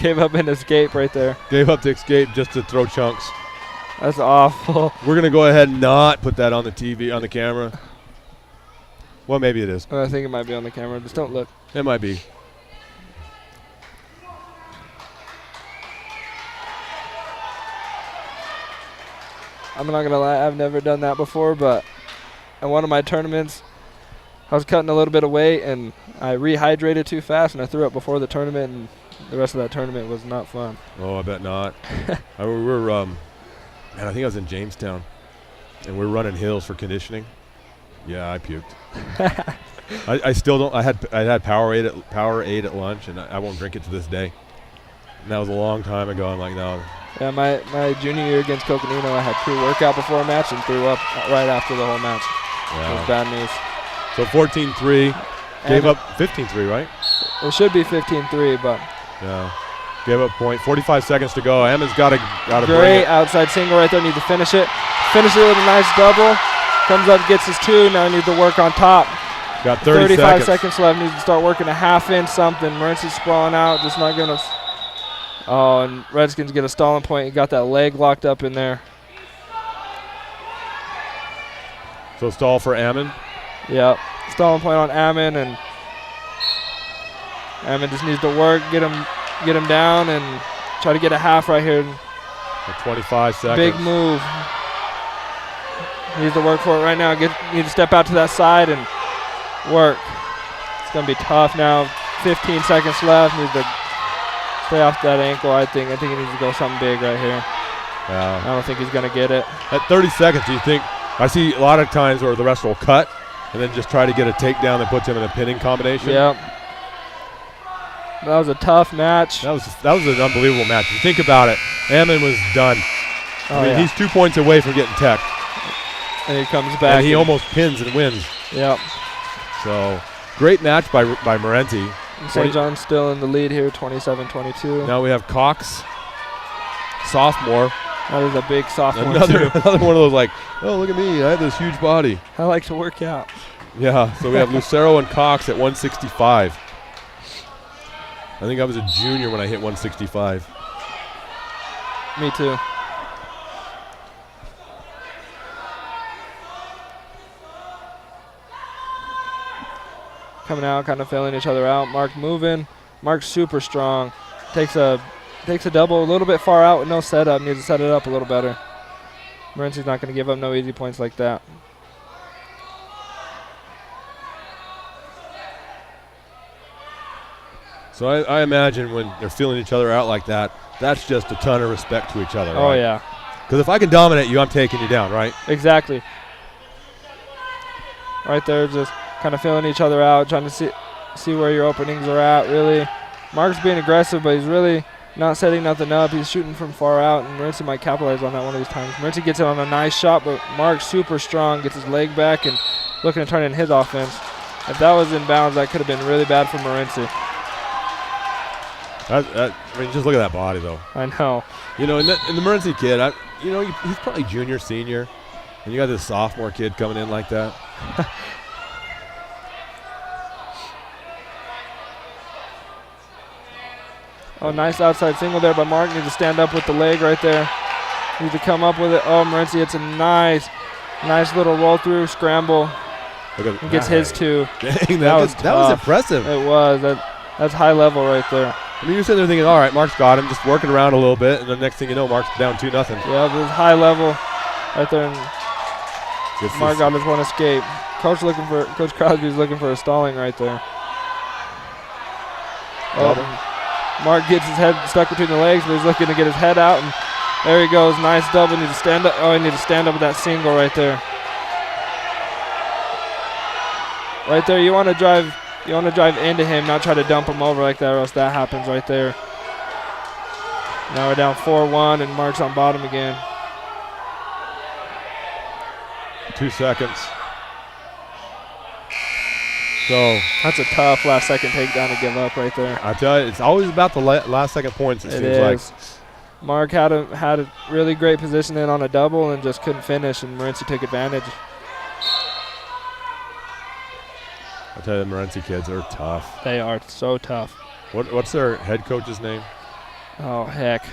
Gave up an escape right there. Gave up the escape just to throw chunks. That's awful. We're going to go ahead and not put that on the TV, on the camera. Well, maybe it is. I think it might be on the camera. Just don't look. It might be. I'm not going to lie. I've never done that before, but in one of my tournaments, I was cutting a little bit of weight, and I rehydrated too fast, and I threw up before the tournament, and the rest of that tournament was not fun. Oh, I bet not. I think I was in Jamestown, and we were running hills for conditioning. Yeah, I puked. I still don't. I had Powerade at lunch, and I won't drink it to this day. And that was a long time ago. I'm like, no. Yeah, my junior year against Coconino, I had pre-workout before a match and threw up right after the whole match. Yeah. It was bad news. So 14-3, gave up 15-3, right? It should be 15-3, but. Yeah. Gave up point. 45 seconds to go. Ammon's got to bring it. Great outside single right there. Needs to finish it. Finish it with a nice double. Comes up, gets his 2. Now needs to work on top. Got 35 seconds left. Needs to start working a half in something. Morenci's sprawling out. Just not going to. Oh, and Redskins get a stalling point. He got that leg locked up in there. So stall for Ammon. Yep. Stalling point on Ammon, and Ammon just needs to work, get him down, and try to get a half right here. For 25 seconds. Big move. Needs to work for it right now. Need to step out to that side and work. It's going to be tough now. 15 seconds left. Needs to stay off that ankle, I think. He needs to go something big right here. Yeah. I don't think he's going to get it. At 30 seconds, do you think? I see a lot of times where the wrestler will cut and then just try to get a takedown that puts him in a pinning combination. Yep. That was a tough match. That was an unbelievable match. If you think about it, Ammon was done. I mean, he's 2 points away from getting tech. And he comes back. And he almost pins and wins. Yep. So, great match by Morenci. St. John's still in the lead here, 27-22. Now we have Cox, sophomore. That is a big sophomore. Another one of those like, oh, look at me. I have this huge body. I like to work out. Yeah, so we have Lucero and Cox at 165. I think I was a junior when I hit 165. Me too. Coming out, kind of filling each other out. Mark moving. Mark's super strong. Takes a double a little bit far out with no setup. Needs to set it up a little better. Morenci's not going to give up no easy points like that. So I imagine when they're feeling each other out like that, that's just a ton of respect to each other. Oh, right? yeah. Because if I can dominate you, I'm taking you down, right? Exactly. Right there, just kind of feeling each other out, trying to see where your openings are at, really. Mark's being aggressive, but he's really not setting nothing up. He's shooting from far out, and Morenci might capitalize on that one of these times. Morenci gets it on a nice shot, but Mark's super strong, gets his leg back, and looking to turn in his offense. If that was in bounds, that could have been really bad for Morenci. I mean, just look at that body, though. I know. You know, and the Morenci kid, he's probably junior, senior, and you got this sophomore kid coming in like that. Oh, nice outside single there by Mark. Needs to stand up with the leg right there. Needs to come up with it. Oh, Morenci, it's a nice little roll through, scramble. He gets his two. Dang, that was impressive. It was. That's high level right there. I mean, you're sitting there thinking, all right, Mark's got him, just working around a little bit, and the next thing you know, Mark's down 2-0. Yeah, this is high level right there. And Mark got his one escape. Coach Crosby's looking for a stalling right there. Oh, Mark gets his head stuck between the legs, but he's looking to get his head out, and there he goes. Nice double. Needs to stand up. Oh, he needs to stand up with that single right there. Right there, you want to drive into him, not try to dump him over like that, or else that happens right there. Now we're down 4-1, and Mark's on bottom again. 2 seconds. So that's a tough last second takedown to give up right there. I tell you, it's always about the last second points, it seems like. Mark had a really great position in on a double and just couldn't finish, and Morenci took advantage. I tell you, the Morenci kids are tough. They are so tough. What's their head coach's name? Oh, heck.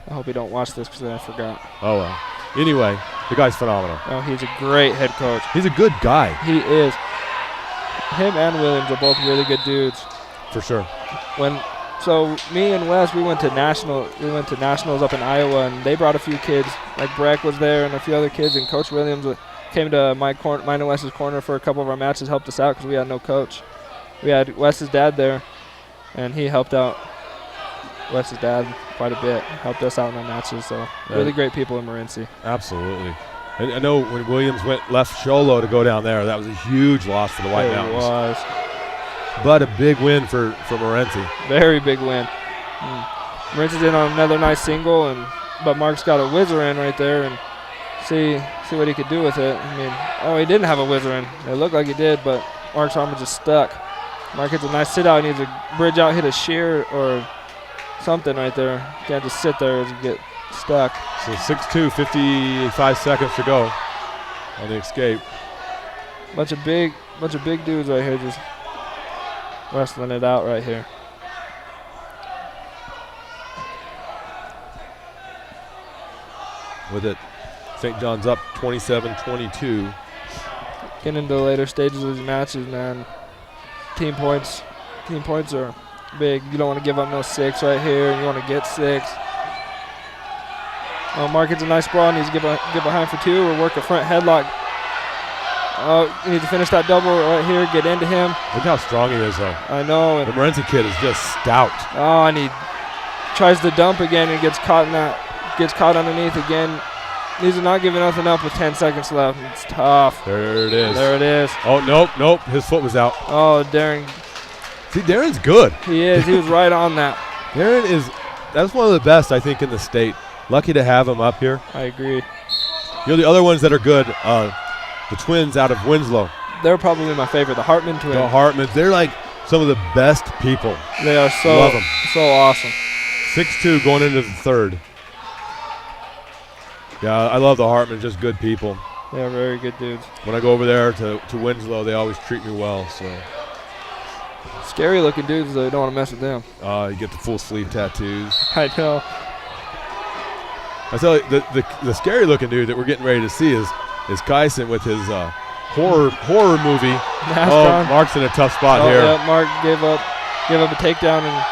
I hope you don't watch this because I forgot. Oh, well. Anyway, the guy's phenomenal. Oh, he's a great head coach. He's a good guy. He is. Him and Williams are both really good dudes. For sure. So me and Wes, we went to nationals up in Iowa, and they brought a few kids. Like Breck was there and a few other kids, and Coach Williams came to mine and Wes's corner for a couple of our matches, helped us out because we had no coach. We had Wes's dad there, and he helped out Wes's dad quite a bit, helped us out in our matches. So really great people in Morenci. Absolutely. And I know when Williams left Sholo to go down there, that was a huge loss for the White Mountains. It was. But a big win for Morenci. Very big win. Morenci's in on another nice single, but Mark's got a whizzer in right there, and see what he could do with it. I mean, he didn't have a whizzer in. It looked like he did, but Mark's arm was just stuck. Mark hits a nice sit out. He needs to bridge out, hit a shear or something right there. Can't just sit there as you get stuck. So 6-2, 55 seconds to go on the escape. Bunch of big dudes right here just wrestling it out right here. With it, St. John's up 27-22. Getting into the later stages of these matches, man. Team points are big. You don't want to give up no 6 right here. You want to get 6. Mark gets a nice sprawl. Needs to get behind for 2 or work a front headlock. You need to finish that double right here. Get into him. Look how strong he is, though. I know. The Morenci kid is just stout. Oh, and he tries to dump again and gets caught underneath again. Needs to not give nothing up with 10 seconds left. It's tough. There it is. There it is. Oh, nope. His foot was out. Oh, Darren. See, Darren's good. He is. He was right on that. That's one of the best, I think, in the state. Lucky to have him up here. I agree. The other ones that are good, the twins out of Winslow. They're probably my favorite, the Hartman twins. The Hartmans, they're like some of the best people. They are Love them. So awesome. 6-2 going into the third. Yeah, I love the Hartmans, just good people. They are very good dudes. When I go over there to Winslow, they always treat me well. So scary looking dudes, though. You don't want to mess with them. You get the full sleeve tattoos. I know. I tell you, the scary looking dude that we're getting ready to see is Kyson with his horror movie. NASCAR. Oh, Mark's in a tough spot here. Yeah, Mark gave up give up a takedown and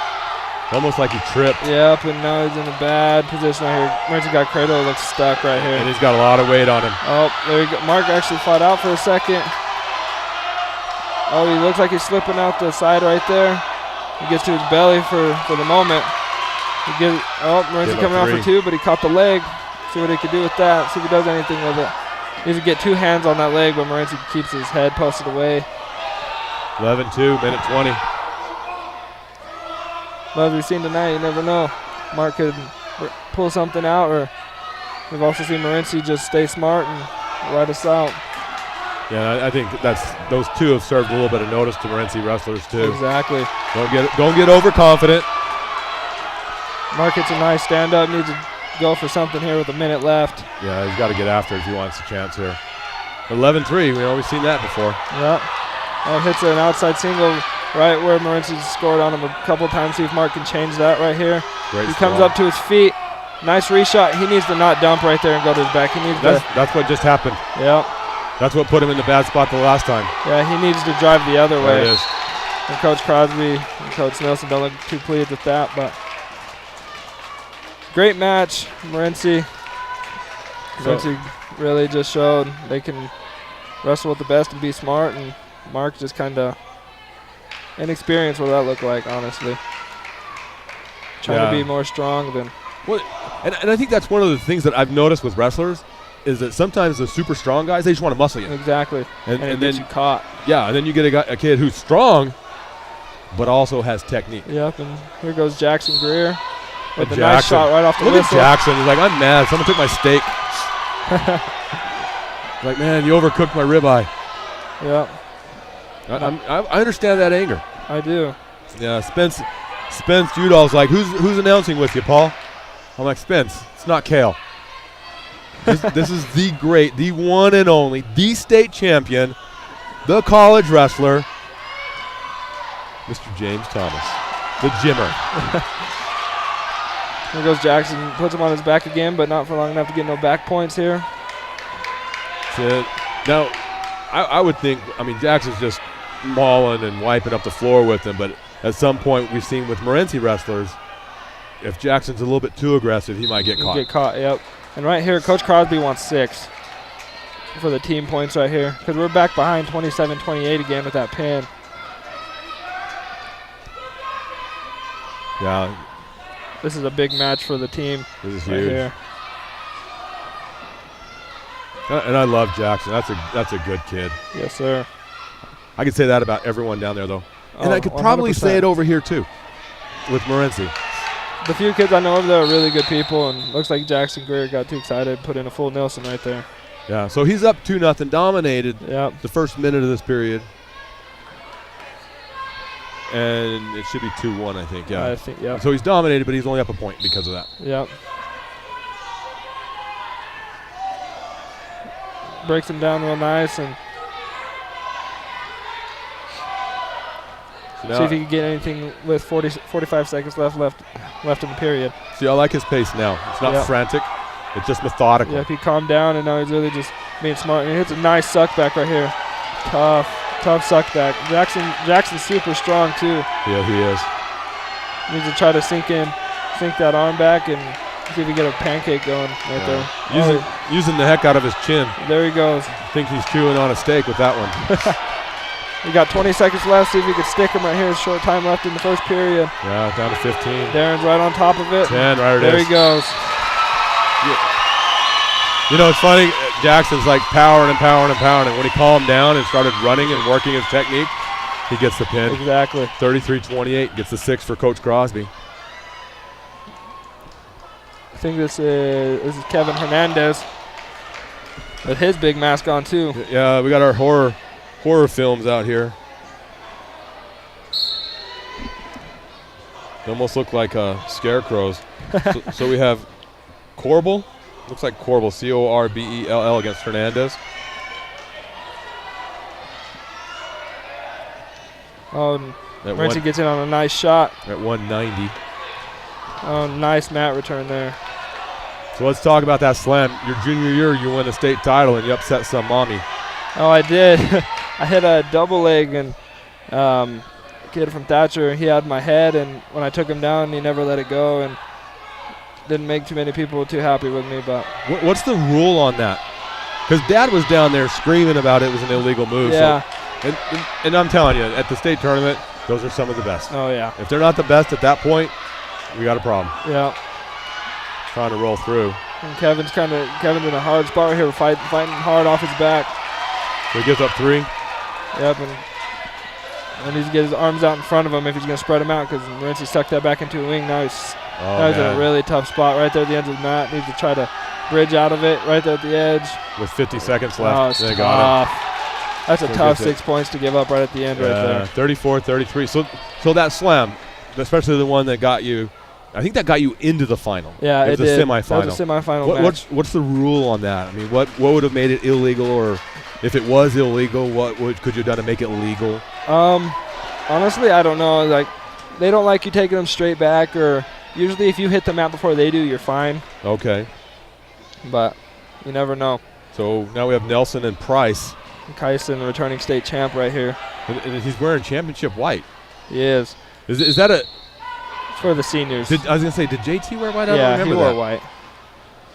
Almost like he tripped. yep, and now he's in a bad position right here. Morenci got cradle, looks stuck right here. And he's got a lot of weight on him. Oh, there you go. Mark actually fought out for a second. Oh, he looks like he's slipping out the side right there. He gets to his belly for the moment. Morenci coming out for 2, but he caught the leg. See what he could do with that. See if he does anything with it. He needs to get 2 hands on that leg, but Morenci keeps his head posted away. 11-2, minute 20. But as we've seen tonight, you never know. Mark could pull something out, or we've also seen Morenci just stay smart and ride us out. Yeah, I think those 2 have served a little bit of notice to Morenci wrestlers too. Exactly. Don't get overconfident. Mark hits a nice stand-up. Needs to go for something here with a minute left. Yeah, he's got to get after it if he wants a chance here. 11-3, we've seen that before. Yep. Hits an outside single right where Morenci scored on him a couple times. See if Mark can change that right here. Great he comes up to his feet. Nice reshot. He needs to not dump right there and go to his back. He needs that's what just happened. Yep. That's what put him in the bad spot the last time. Yeah, he needs to drive the other way. There it is. And Coach Crosby and Coach Nelson don't look too pleased with that, but great match, Morenci. Morenci really just showed they can wrestle with the best and be smart, and Mark just kind of inexperienced what that looked like, honestly. Trying to be more strong than. Well, and I think that's one of the things that I've noticed with wrestlers is that sometimes the super strong guys, they just want to muscle you. Exactly. And it gets you caught. Yeah, and then you get a kid who's strong but also has technique. Yep, and here goes Jackson Greer with a nice shot right off the whistle. Look at Jackson. He's like, I'm mad. Someone took my steak. Like, man, you overcooked my ribeye. Yep. I understand that anger. I do. Yeah, Spence Udall's like, who's announcing with you, Paul? I'm like, Spence, it's not Kale. This is the great, the one and only, the state champion, the college wrestler, Mr. James Thomas, the Jimmer. Here goes Jackson, puts him on his back again, but not for long enough to get no back points here. That's it. Now, I would think, Jackson's just mauling and wiping up the floor with him, but at some point we've seen with Morenci wrestlers, if Jackson's a little bit too aggressive, he might get caught. Get caught, yep. And right here, Coach Crosby wants 6 for the team points right here, because we're back behind 27-28 again with that pin. Yeah. This is a big match for the team. This is right huge. Here. And I love Jackson. That's a good kid. Yes, sir. I could say that about everyone down there, though. And Oh, I could probably 100%. say it over here, too, with Morenci. The few kids I know over there are really good people, and looks like Jackson Greer got too excited, put in a full Nelson right there. Yeah, so he's up 2-0, dominated Yep. the first minute of this period. And it should be 2-1, I think, yeah. I think, yep. So he's dominated, but he's only up a point because of that. Yep. Breaks him down real nice, and So see if he can get anything with 45 seconds left in the period. See, I like his pace now. It's not Yep. frantic. It's just methodical. Yeah, if he calmed down, and now he's really just being smart. And he hits a nice suck back right here. Tough suck back. Jackson's super strong too. Yeah, he is. Needs to try to sink that arm back and see if he can get a pancake going right there. Using the heck out of his chin. There he goes. Thinks he's chewing on a steak with that one. We got 20 seconds left. See if he can stick him right here. Short time left in the first period. Yeah, down to 15. Darren's right on top of it. 10, right it there is. he goes. You know, it's funny. Jackson's like powering. And when he calmed down and started running and working his technique, he gets the pin. Exactly. 33-28, gets the 6 for Coach Crosby. I think this is Kevin Hernandez with his big mask on too. Yeah, we got our horror films out here. They almost look like scarecrows. so we have Corbell. Looks like Corbell, Corbell against Hernandez. Oh, and At Morenci gets in on a nice shot. At 190. Oh, nice mat return there. So let's talk about that slam. Your junior year, you win the state title and you upset some mommy. Oh, I did. I hit a double leg and kid from Thatcher, he had my head, and when I took him down, he never let it go, and didn't make too many people too happy with me. But What's the rule on that? Because Dad was down there screaming about it was an illegal move. yeah. So, and I'm telling you, at the state tournament, those are some of the best. Oh, yeah. If they're not the best at that point, we got a problem. Yeah. Trying to roll through. And Kevin's in a hard spot right here, fighting hard off his back. So he gives up 3. Yep, and he's get his arms out in front of him if he's going to spread them out, because Morenci sucked that back into a wing. Now he's in a really tough spot right there at the end of the mat. Needs to try to bridge out of it right there at the edge. With 50 seconds Oh, left, it's they tough. got him. That's a So tough gets it. 6 points to give up right at the end right there. 34-33. So that slam, especially the one that got you, I think that got you into the final. Yeah, it it was a did. semifinal. That was a semifinal match. What's the rule on that? I mean, what would have made it illegal, or if it was illegal, what could you have done to make it legal? Honestly, I don't know. Like, they don't like you taking them straight back, or usually if you hit the mat before they do, you're fine. Okay. But you never know. So now we have Nelson and Price. Kyson, returning state champ right here. And he's wearing championship white. He is. Is that a? It's for the seniors. I was gonna say, did JT wear white? I don't Yeah, remember he wore that. white.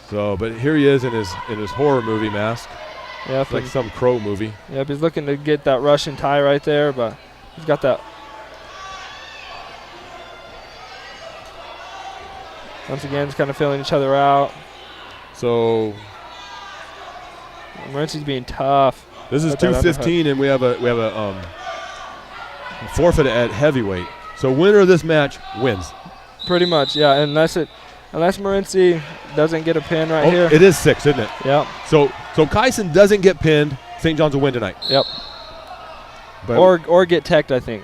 So, but here he is in his horror movie mask. Yep, It's like some crow movie. Yep, he's looking to get that Russian tie right there, but he's got that. Once again, he's kind of filling each other out. So Morenci's being tough. this is With that 2:15, and we have a forfeit at heavyweight. So winner of this match wins. Pretty much, yeah. Unless Morenci doesn't get a pin right here. It is 6, isn't it? Yep. So Kyson doesn't get pinned. St. John's will win tonight. Yep. But Or get teched, I think.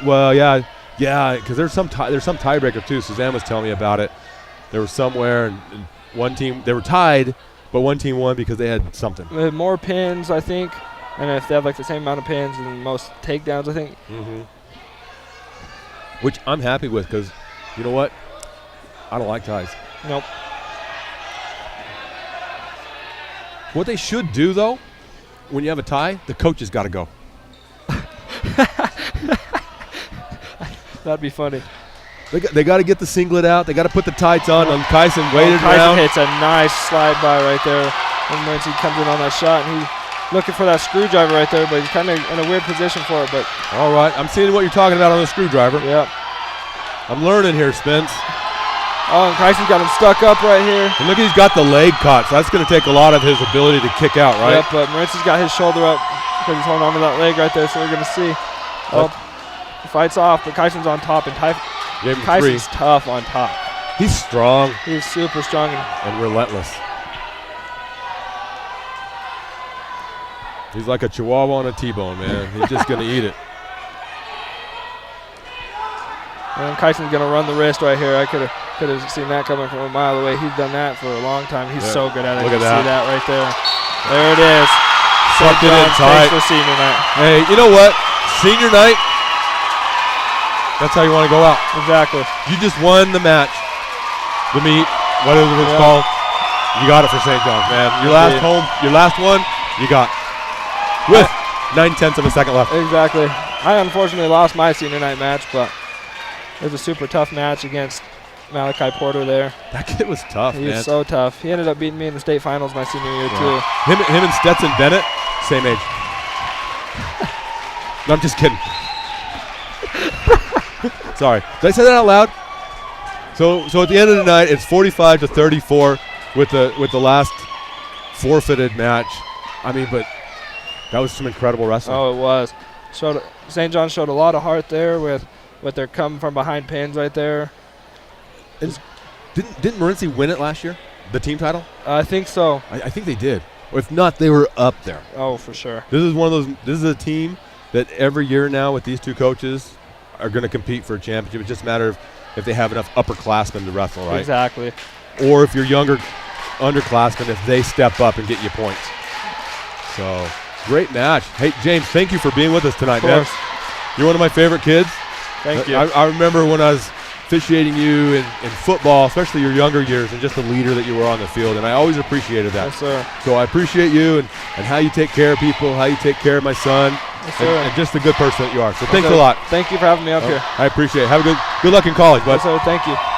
well, yeah, because there's some tiebreaker too. Suzanne was telling me about it. There was somewhere, and one team they were tied, but one team won because they had something. They have more pins, I think, and if they have like the same amount of pins and most takedowns, I think. Mm-hmm. Which I'm happy with, because you know what? I don't like ties. Nope. What they should do, though, when you have a tie, the coach has got to go. That'd be funny. They got to get the singlet out. They got to put the tights on. And Kyson waited Kyson around. hits a nice slide by right there. And Morenci comes in on that shot, and he's looking for that screwdriver right there, but he's kind of in a weird position for it. But All right, I'm seeing what you're talking about on the screwdriver. yeah. I'm learning here, Spence. Oh, and Kyson's got him stuck up right here. And look, he's got the leg caught, so that's going to take a lot of his ability to kick out, right? Yep, but Morenci's got his shoulder up because he's holding on to that leg right there, so we're going to see. Oh, the fight's off, but Kyson's on top, and Gave him 3. Kyson's tough on top. He's strong He's super strong. and relentless. He's like a chihuahua on a T-bone, man. He's just going to eat it. And Kyson's going to run the wrist right here. I could have seen that coming from a mile away. He's done that for a long time. He's so good at it. Look at You that. see that right there. There it is. Sucked it in John's tight. takes for senior night. Hey, you know what? Senior night, that's how you want to go out. Exactly. You just won the match, the meet, whatever it's called. You got it for St. John's, man. Your last one, you got. With 9/10 of a second left. Exactly. I unfortunately lost my senior night match, but it was a super tough match against Malachi Porter there. That kid was tough, He man. was so tough. He ended up beating me in the state finals my senior year, too. Him and Stetson Bennett, same age. No, I'm just kidding. Sorry. Did I say that out loud? So at the end of the night, it's 45-34 with the last forfeited match. I mean, but that was some incredible wrestling. Oh, it was. St. John showed a lot of heart there with their come from behind pins right there. Didn't Morenci win it last year? The team title? I think so. I think they did. Or if not, they were up there. Oh, for sure. This is one of those. This is a team that every year now with these two coaches are going to compete for a championship. It's just a matter of if they have enough upperclassmen to wrestle, right? Exactly. Or if you're younger underclassmen, if they step up and get you points. So great match. Hey James, thank you for being with us tonight, man. You're one of my favorite kids. Thank you. I remember when I was officiating you in football, especially your younger years, and just the leader that you were on the field, and I always appreciated that. Yes, sir. So I appreciate you and how you take care of people, how you take care of my son. and just the good person that you are. So thanks sir. a lot. Thank you for having me up here. I appreciate it. Have a good luck in college, bud. Yes, sir. Thank you.